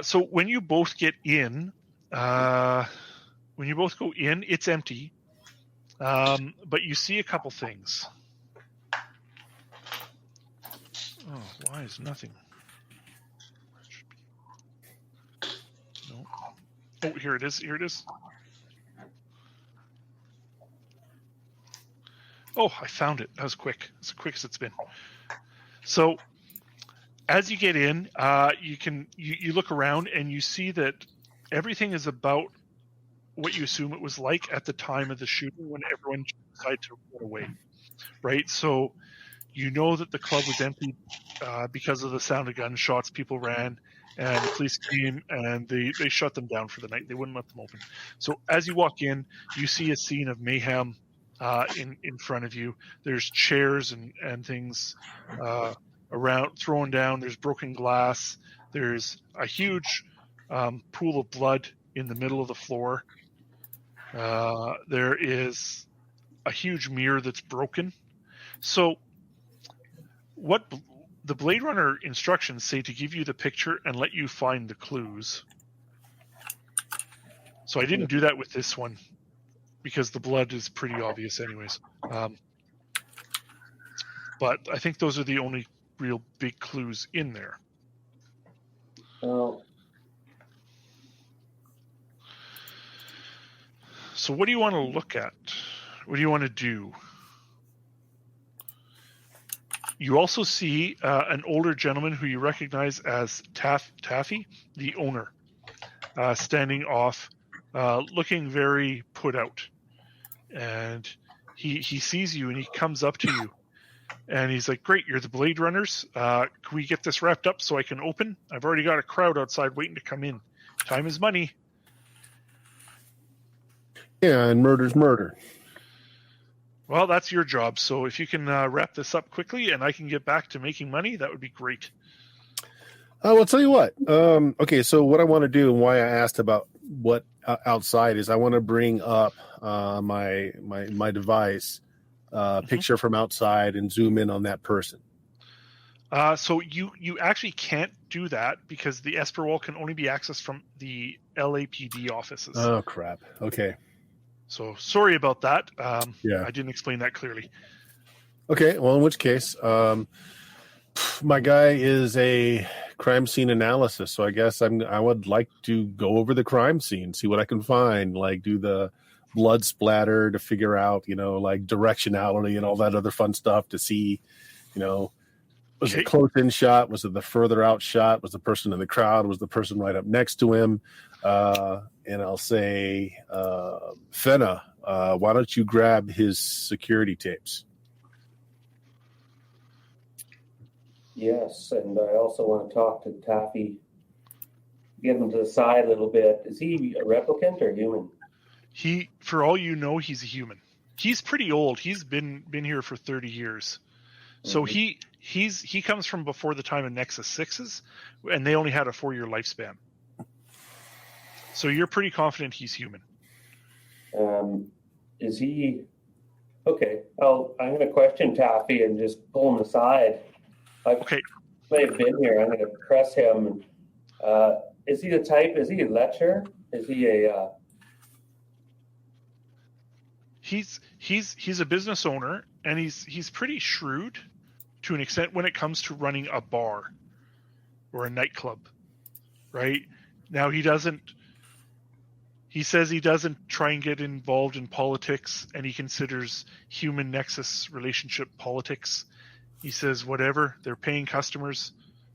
So when you both get in, when you both go in, it's empty, but you see a couple things. Oh, why is nothing? No. Oh, here it is. Here it is. Oh, I found it. That was quick. It's the quickest it's been. So, as you get in, you look around and you see that everything is about what you assume it was like at the time of the shooting when everyone decided to run away, right? So you know that the club was empty because of the sound of gunshots. People ran, and the police came, and they shut them down for the night. They wouldn't let them open. So as you walk in, you see a scene of mayhem in front of you. There's chairs and things around, thrown down. There's broken glass. There's a huge pool of blood in the middle of the floor. There is a huge mirror that's broken. So what the Bladerunner instructions say to give you the picture and let you find the clues. So I didn't do that with this one because the blood is pretty obvious anyways. But I think those are the only real big clues in there. Oh. So what do you want to look at? What do you want to do? You also see an older gentleman who you recognize as Taffy, the owner, standing off, looking very put out. And he sees you and he comes up to you. And he's like, great, you're the Blade Runners. Can we get this wrapped up so I can open? I've already got a crowd outside waiting to come in. Time is money. Yeah, and murder's murder. Well, that's your job. So if you can wrap this up quickly and I can get back to making money, that would be great. I'll tell you what. Okay, so what I want to do and why I asked about what outside is I want to bring up my device, picture from outside and zoom in on that person. So you actually can't do that because the Esper wall can only be accessed from the LAPD offices. Oh, crap. Okay. So sorry about that. Yeah. I didn't explain that clearly. Okay, well, in which case, my guy is a crime scene analysis, so I guess I would like to go over the crime scene, see what I can find, like do the blood splatter to figure out, like directionality and all that other fun stuff to see, was it a close-in shot? Was it the further out shot? Was the person in the crowd? Was the person right up next to him? And I'll say, Fenna, why don't you grab his security tapes? Yes, and I also want to talk to Taffy. Get him to the side a little bit. Is he a replicant or human? For all you know, he's a human. He's pretty old. He's been here for 30 years. So he comes from before the time of Nexus 6s, and they only had a 4-year lifespan. So you're pretty confident he's human. Is he... Okay, I'm going to question Taffy and just pull him aside. Okay. May have been here. I'm going to press him. Is he the type? Is he a lecher? Is he a? he's a business owner, and he's pretty shrewd to an extent when it comes to running a bar or a nightclub, right? Now he says he doesn't try and get involved in politics, and he considers human nexus relationship politics. He says, whatever, they're paying customers,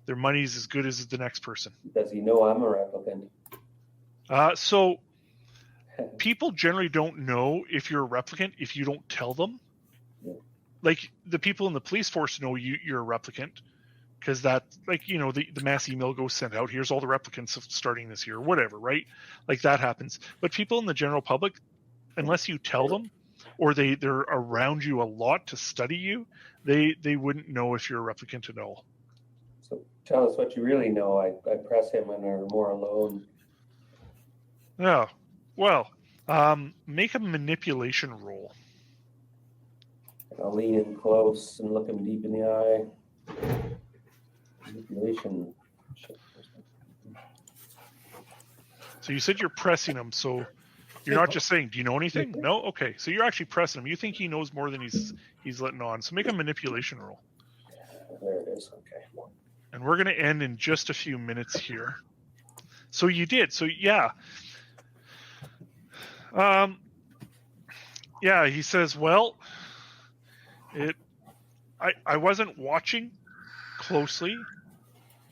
their money's as good as the next person. Does he know I'm a replicant? So people generally don't know if you're a replicant if you don't tell them. Yeah. Like the people in the police force know you're a replicant, because that, like, you know, the mass email goes sent out, here's all the replicants starting this year or whatever, right? Like that happens. But people in the general public, unless you tell them, or they're around you a lot to study you, they wouldn't know if you're a replicant at all. So tell us what you really know. I press him when we're more alone. Yeah. Well, make a manipulation roll. I'll lean in close and look him deep in the eye. Manipulation. So you said you're pressing him, so you're not just saying, do you know anything? No? Okay. So you're actually pressing him. You think he knows more than he's letting on. So make a manipulation roll. There it is. Okay. And we're going to end in just a few minutes here. So you did. So yeah. Yeah, he says, well, I wasn't watching closely.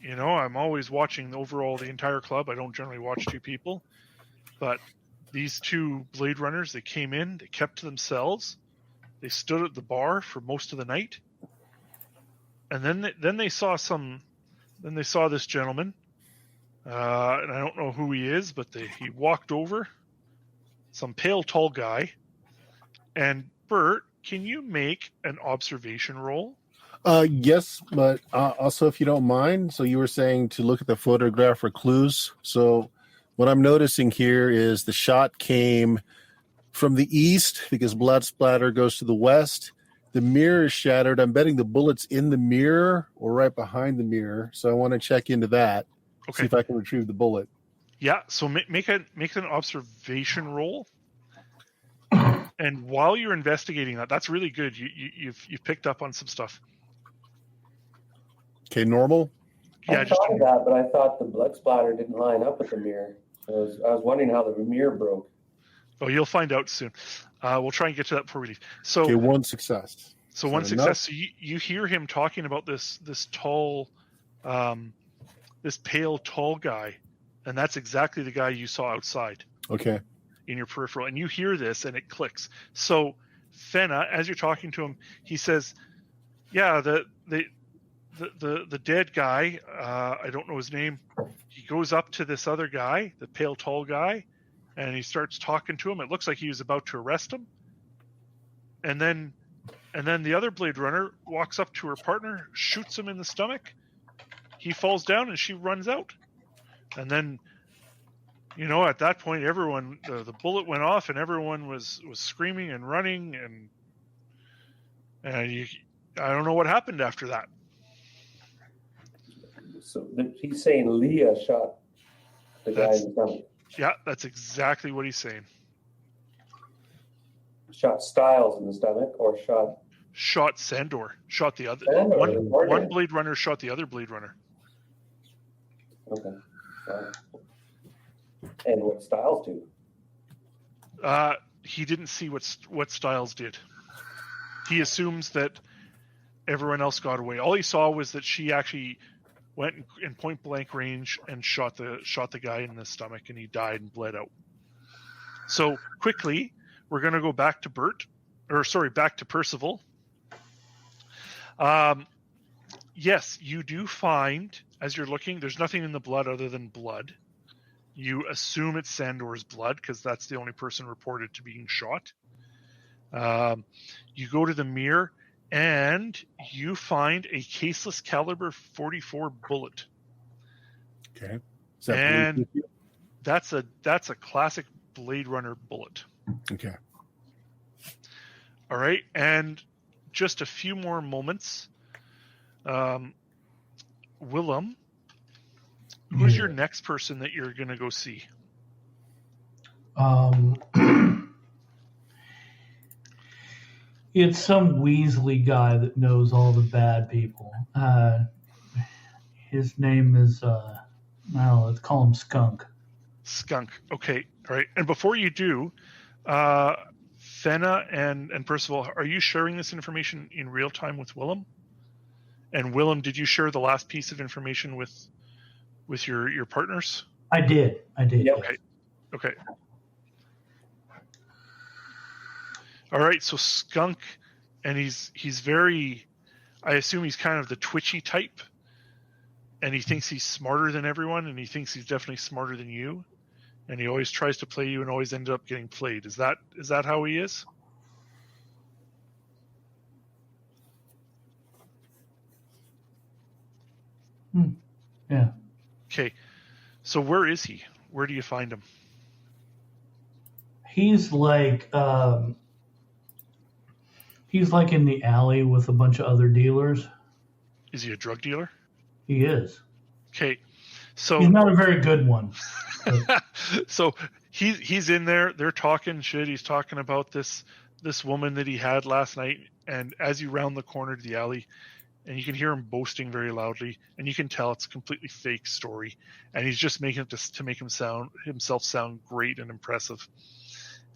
You know, I'm always watching overall the entire club. I don't generally watch two people. But these two Bladerunners, they came in, they kept to themselves. They stood at the bar for most of the night. And then they saw this gentleman. And I don't know who he is, but he walked over. Some pale, tall guy. And Bert, can you make an observation roll? Yes, but also, if you don't mind, so you were saying to look at the photograph for clues. So what I'm noticing here is the shot came from the east because blood splatter goes to the west. The mirror is shattered. I'm betting the bullet's in the mirror or right behind the mirror. So I want to check into that. Okay. See if I can retrieve the bullet. Yeah, so make an observation roll. And while you're investigating that's really good. You've picked up on some stuff. Okay, normal. Yeah, I thought of that, but I thought the blood splatter didn't line up with the mirror. I was wondering how the mirror broke. Oh, you'll find out soon. We'll try and get to that before we leave. So Okay, one success. So one success. So you hear him talking about this tall, this pale tall guy, and that's exactly the guy you saw outside. Okay. In your peripheral, and you hear this, and it clicks. So Fenna, as you're talking to him, he says, "Yeah, the dead guy. I don't know his name. He goes up to this other guy, the pale tall guy, and he starts talking to him. It looks like he was about to arrest him, and then the other Blade Runner walks up to her partner, shoots him in the stomach. He falls down, and she runs out. And then, you know, at that point, everyone, the bullet went off, and everyone was screaming and running, and I don't know what happened after that." So he's saying Leah shot the guy in the stomach. Yeah, that's exactly what he's saying. Shot Styles in the stomach, or shot Sandor. Shot the other Sandor, one Blade Runner shot the other Blade Runner. Okay. And what Styles do? He didn't see what Styles did. He assumes that everyone else got away. All he saw was that she actually went in point blank range and shot the guy in the stomach, and he died and bled out. So quickly, we're going to go back to back to Percival. Yes, you do find, as you're looking, there's nothing in the blood other than blood. You assume it's Sandor's blood because that's the only person reported to being shot. You go to the mirror, and you find a caseless caliber .44 bullet. Okay. And that's a classic Blade Runner bullet. Okay. All right, and just a few more moments. Willem, who's your next person that you're going to go see? It's some Weasley guy that knows all the bad people. His name is, I don't know, let's call him Skunk. Skunk. Okay. All right. And before you do, Fenna and Percival, are you sharing this information in real time with Willem? And Willem, did you share the last piece of information with your partners? I did. Yep. Okay. Okay. All right. So Skunk, and he's very, I assume he's kind of the twitchy type, and he thinks he's smarter than everyone, and he thinks he's definitely smarter than you, and he always tries to play you and always ends up getting played. Is that how he is? Yeah. Okay. So where is he? Where do you find him? He's like in the alley with a bunch of other dealers. Is he a drug dealer? He is. Okay. So He's not a very good one. so he's in there. They're talking shit. He's talking about this woman that he had last night. And as you round the corner to the alley, and you can hear him boasting very loudly, and you can tell it's a completely fake story. And he's just making it to make himself sound great and impressive.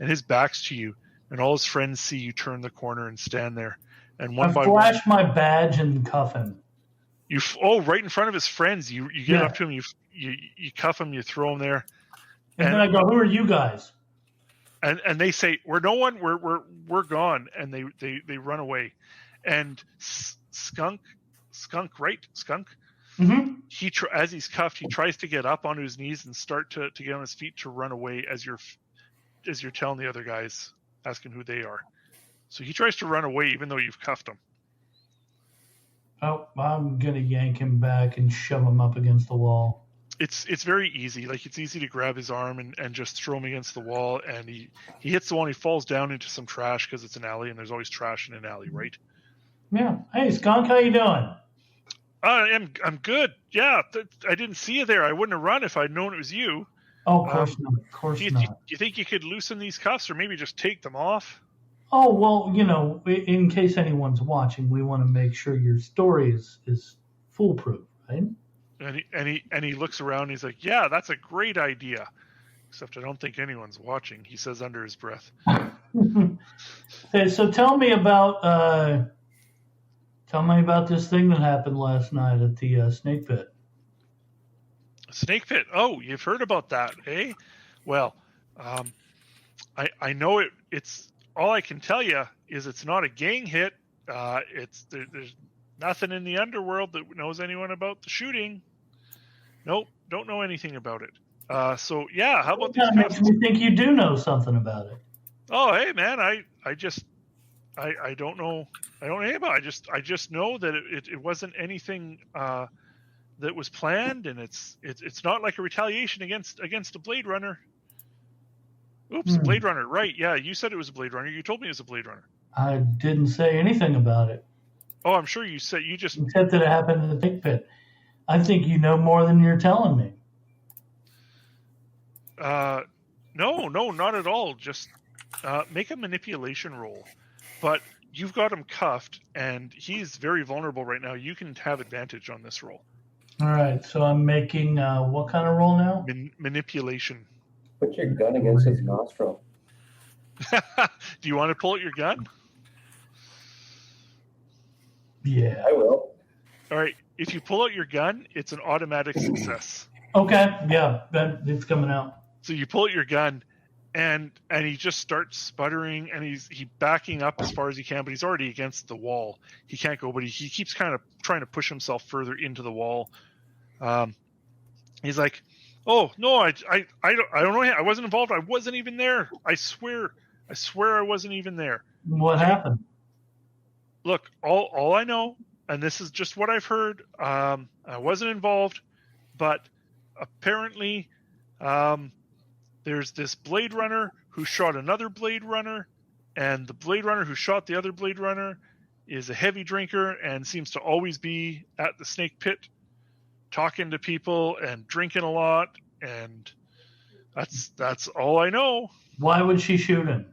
And his back's to you, and all his friends see you turn the corner and stand there. And one by one, flash my badge and cuff him. Right in front of his friends, you get up to him, you cuff him, you throw him there, and then I go, "Who are you guys?" And they say, "We're no one. We're gone," and they run away. And Skunk, right? Skunk. Mm-hmm. As he's cuffed, he tries to get up onto his knees and start to get on his feet to run away as you're telling the other guys, asking who they are. So he tries to run away even though you've cuffed him. Oh, I'm gonna yank him back and shove him up against the wall. It's very easy. Like, it's easy to grab his arm and just throw him against the wall, and he hits the wall and he falls down into some trash because it's an alley and there's always trash in an alley, right? Yeah. Hey, Skunk, how you doing? I'm good. Yeah, I didn't see you there. I wouldn't have run if I'd known it was you. Oh, of course not. Of course Do not. you think you could loosen these cuffs or maybe just take them off? Oh, well, in case anyone's watching, we want to make sure your story is foolproof, right? And he looks around and he's like, "Yeah, that's a great idea." Except I don't think anyone's watching, he says under his breath. Okay, so tell me about this thing that happened last night at the snake pit. Snake pit. Oh, you've heard about that, eh? Well, I know it. It's all I can tell you is it's not a gang hit. There's nothing in the underworld that knows anyone about the shooting. Nope, don't know anything about it. So yeah, how about these That makes me think you do know something about it. Oh, hey man, I don't know. I don't know anything about it. I just know that it wasn't anything that was planned, and it's not like a retaliation against a Bladerunner. Oops, Bladerunner. Right? Yeah, you said it was a Bladerunner. You told me it was a Bladerunner. I didn't say anything about it. Oh, I'm sure you said you just. Except that it happened in the snake pit. I think you know more than you're telling me. No, not at all. Just make a manipulation roll. But you've got him cuffed, and he's very vulnerable right now. You can have advantage on this roll. All right, so I'm making what kind of roll now? Manipulation. Put your gun against his nostril. Do you want to pull out your gun? Yeah. I will. All right. If you pull out your gun, it's an automatic success. Okay. Yeah, it's coming out. So you pull out your gun, and he just starts sputtering, and he's backing up as far as he can, but he's already against the wall. He can't go, but he keeps kind of trying to push himself further into the wall. He's like, "Oh no, I don't know. I wasn't involved. I wasn't even there. I swear I wasn't even there." What happened? Look, all I know, and this is just what I've heard. I wasn't involved, but apparently, there's this Blade Runner who shot another Blade Runner, and the Blade Runner who shot the other Blade Runner is a heavy drinker and seems to always be at the snake pit, talking to people and drinking a lot, and that's all I know. Why would she shoot him?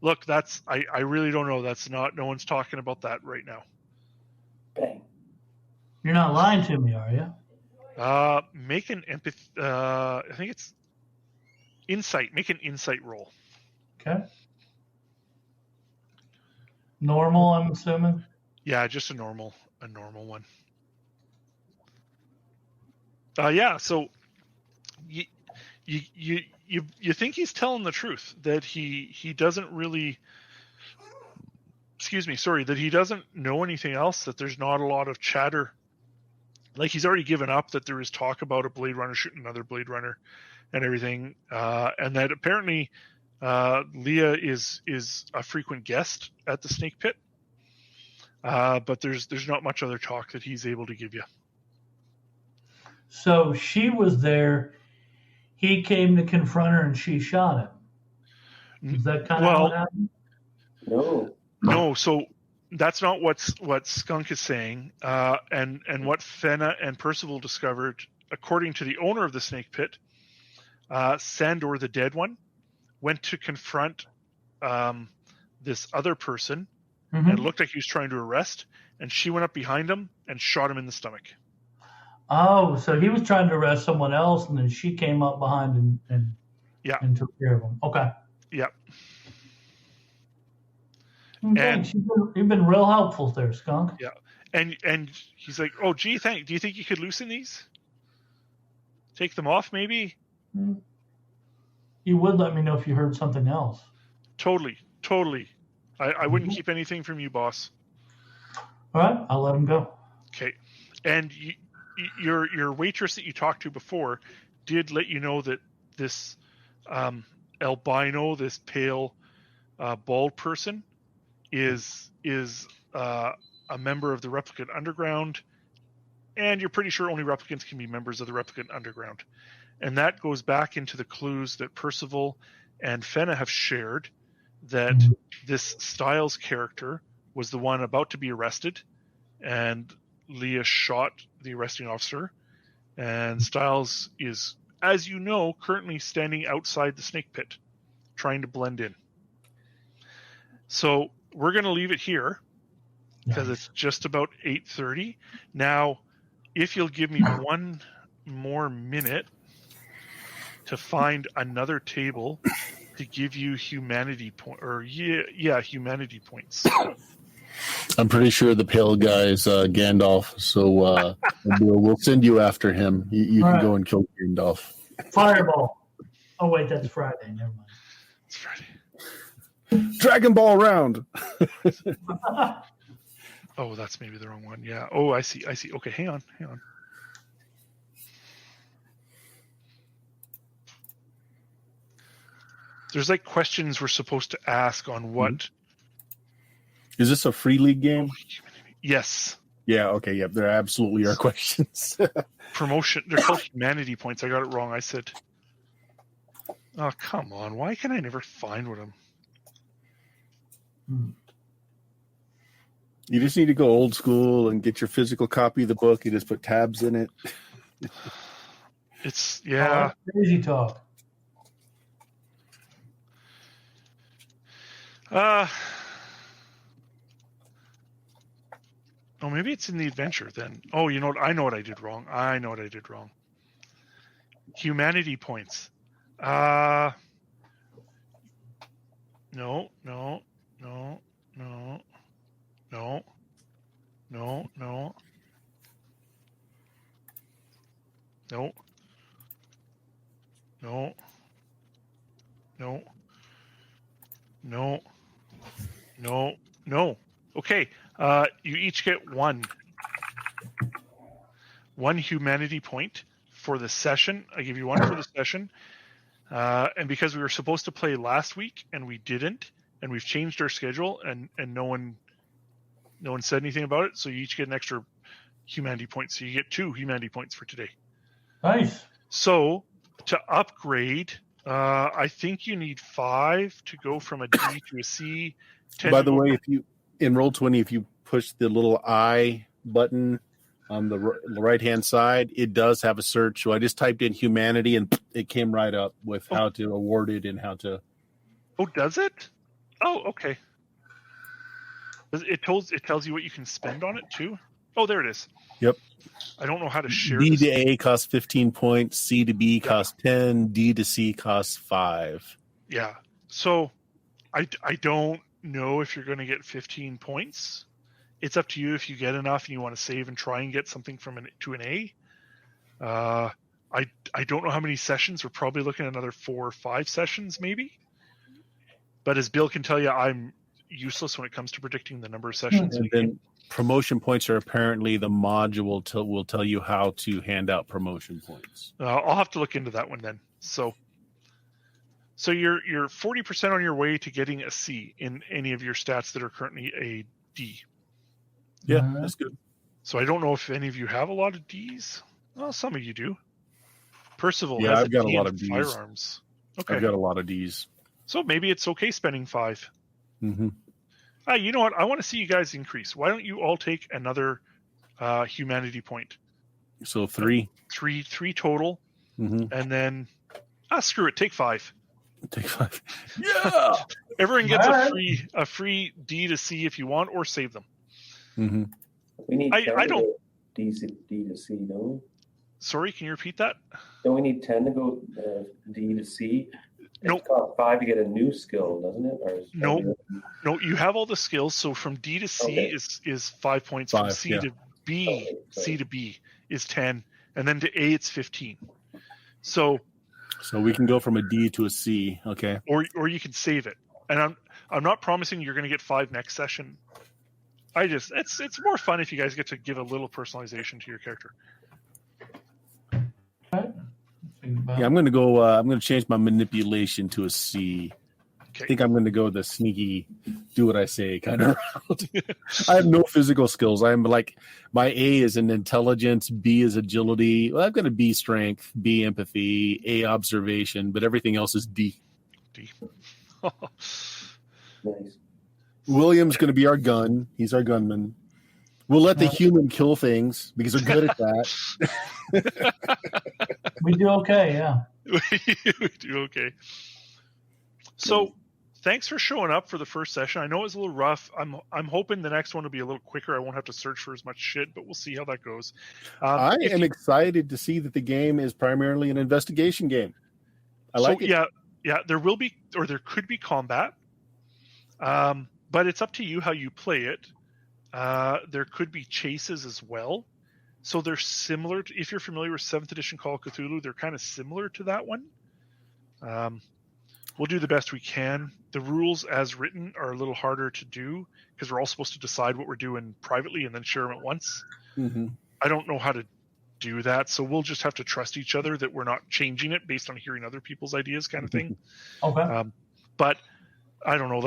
Look, I really don't know. That's not. No one's talking about that right now. Bang. You're not lying to me, are you? Make an empathy. I think it's insight. Make an insight roll. Okay. Normal, I'm assuming. Yeah, just a normal one. Yeah. So you think he's telling the truth, that he doesn't really. Excuse me. Sorry, that he doesn't know anything else. That there's not a lot of chatter. Like, he's already given up that there is talk about a Blade Runner shooting another Blade Runner and everything, and that apparently Leah is a frequent guest at the Snake Pit, but there's not much other talk that he's able to give you. So she was there. He came to confront her, and she shot him. Is that kind of how it happened? No. So that's not what Skunk is saying, and what Fenna and Percival discovered, according to the owner of the Snake Pit. Sandor, the dead one, went to confront this other person, and it looked like he was trying to arrest, and she went up behind him and shot him in the stomach. Oh, so he was trying to arrest someone else, and then she came up behind and took care of him. Okay. Yeah. Okay. You've been real helpful there, Skunk. Yeah. And he's like, oh, gee, do you think you could loosen these? Take them off, maybe? You would let me know if you heard something else. Totally. I wouldn't keep anything from you, boss. All right, I'll let him go. Okay. And your waitress that you talked to before did let you know that this albino, this pale, bald person, is a member of the Replicant Underground, and you're pretty sure only replicants can be members of the Replicant Underground. And that goes back into the clues that Percival and Fenna have shared, that this Styles character was the one about to be arrested, and Leah shot the arresting officer, and Styles is, as you know, currently standing outside the Snake Pit, trying to blend in. So we're going to leave it here, because it's just about 8:30. Now, if you'll give me one more minute to find another table to give you humanity humanity points. I'm pretty sure the pale guy is Gandalf, so we'll send you after him. You can go and kill Gandalf. Fireball. Oh wait, that's Friday. Never mind. It's Friday. Dragon Ball round. Oh, that's maybe the wrong one. Yeah. Oh, I see. Okay, hang on. There's like questions we're supposed to ask on what. Is this a free league game? Yes. Yeah. Okay. Yep. There absolutely are questions. Promotion. They're called humanity points. I got it wrong. I said. Oh, come on. Why can I never find what I'm. You just need to go old school and get your physical copy of the book. You just put tabs in it. It's crazy talk. Oh, maybe it's in the adventure then. Oh, you know what? I know what I did wrong. Humanity points. No. Okay. You each get one humanity point for the session. I give you one for the session. And because we were supposed to play last week and we didn't, and we've changed our schedule, and no one said anything about it, so you each get an extra humanity point. So you get 2 humanity points for today. Nice. So to upgrade, I think you need 5 to go from a D to a C. By the way, if you in Roll20, if you push the little I button on the right-hand side, it does have a search. So I just typed in humanity, and it came right up with how to award it and how to. Oh, does it? Oh, okay. It tells you what you can spend on it too. Oh, there it is. Yep. I don't know how to share D this. to A costs 15 points. C to B costs 10. D to C costs 5. Yeah. So I don't know if you're going to get 15 points. It's up to you if you get enough and you want to save and try and get something from to an A. I don't know how many sessions. We're probably looking at another 4 or 5 sessions maybe. But as Bill can tell you, I'm useless when it comes to predicting the number of sessions. And then promotion points are apparently the module will tell you how to hand out promotion points. I'll have to look into that one then. So you're 40% on your way to getting a C in any of your stats that are currently a D. Yeah, that's good. So I don't know if any of you have a lot of Ds. Well, some of you do. Percival Yeah, has I've got a D lot in of Ds. firearms. Okay. I've got a lot of Ds. So maybe it's okay spending 5. Mm-hmm. You know what? I want to see you guys increase. Why don't you all take another humanity point? So 3. Three total. Mm-hmm. And then, screw it. Take 5. Take 5. Yeah. Everyone gets a free D to C if you want, or save them. Mm-hmm. We need 10 I to don't. go D to C, don't we? Sorry, can you repeat that? Don't we need 10 to go D to C? Nope. It's cost 5 to get a new skill, doesn't it? Or No, you have all the skills. So from D to C is 5 points. From C to B, C to B is 10, and then to A it's 15. So we can go from a D to a C, okay? Or you can save it. And I'm not promising you're going to get 5 next session. It's more fun if you guys get to give a little personalization to your character. Yeah, I'm going to go. I'm going to change my manipulation to a C. Okay. I think I'm going to go the sneaky, do what I say kind of route. I have no physical skills. I'm like, my A is in intelligence, B is agility. Well, I've got a B strength, B empathy, A observation, but everything else is D. Nice. William's going to be our gun. He's our gunman. We'll let the human kill things because they're good at that. We do okay, yeah. We do okay. So, thanks for showing up for the first session. I know it was a little rough. I'm hoping the next one will be a little quicker. I won't have to search for as much shit, but we'll see how that goes. I am excited to see that the game is primarily an investigation game. I like it. Yeah, there will be, or there could be combat, but it's up to you how you play it. There could be chases as well. So they're similar to, if you're familiar with 7th edition Call of Cthulhu, they're kind of similar to that one. We'll do the best we can. The rules as written are a little harder to do because we're all supposed to decide what we're doing privately and then share them at once. Mm-hmm. I don't know how to do that, so we'll just have to trust each other that we're not changing it based on hearing other people's ideas, kind of thing. Okay. But I don't know,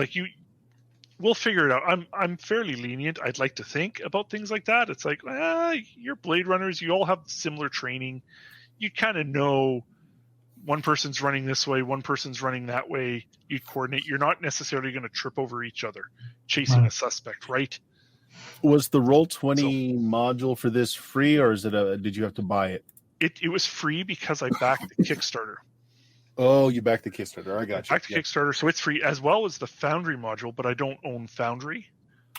we'll figure it out. I'm fairly lenient, I'd like to think, about things like that. It's like, you're Bladerunners, you all have similar training. You kind of know one person's running this way, one person's running that way. You coordinate. You're not necessarily going to trip over each other chasing a suspect, right? Was the Roll20 module for this free, or is it did you have to buy it? It was free because I backed the Kickstarter. Oh, you backed the Kickstarter. I got you. Backed the Kickstarter, so it's free, as well as the Foundry module, but I don't own Foundry.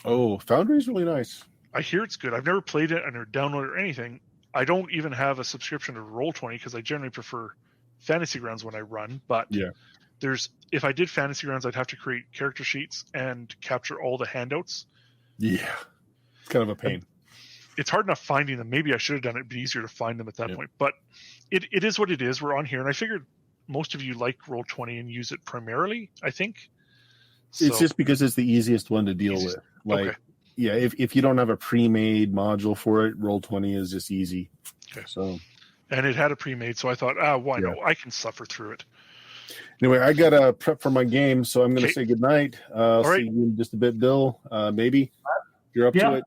Oh, Foundry is really nice. I hear it's good. I've never played it or downloaded it or anything. I don't even have a subscription to Roll20 because I generally prefer Fantasy Grounds when I run. But if I did Fantasy Grounds, I'd have to create character sheets and capture all the handouts. Yeah, it's kind of a pain. It's hard enough finding them. Maybe I should have done it. It'd be easier to find them at that point. But it is what it is. We're on here, and I figured most of you like Roll20 and use it primarily, I think. It's just because it's the easiest one to deal with. If you don't have a pre-made module for it, Roll20 is just easy. Okay. So, and it had a pre-made, so I thought, why not? I can suffer through it. Anyway, I got to prep for my game, so I'm going to say goodnight. I'll see you in just a bit, Bill. Maybe if you're up to it.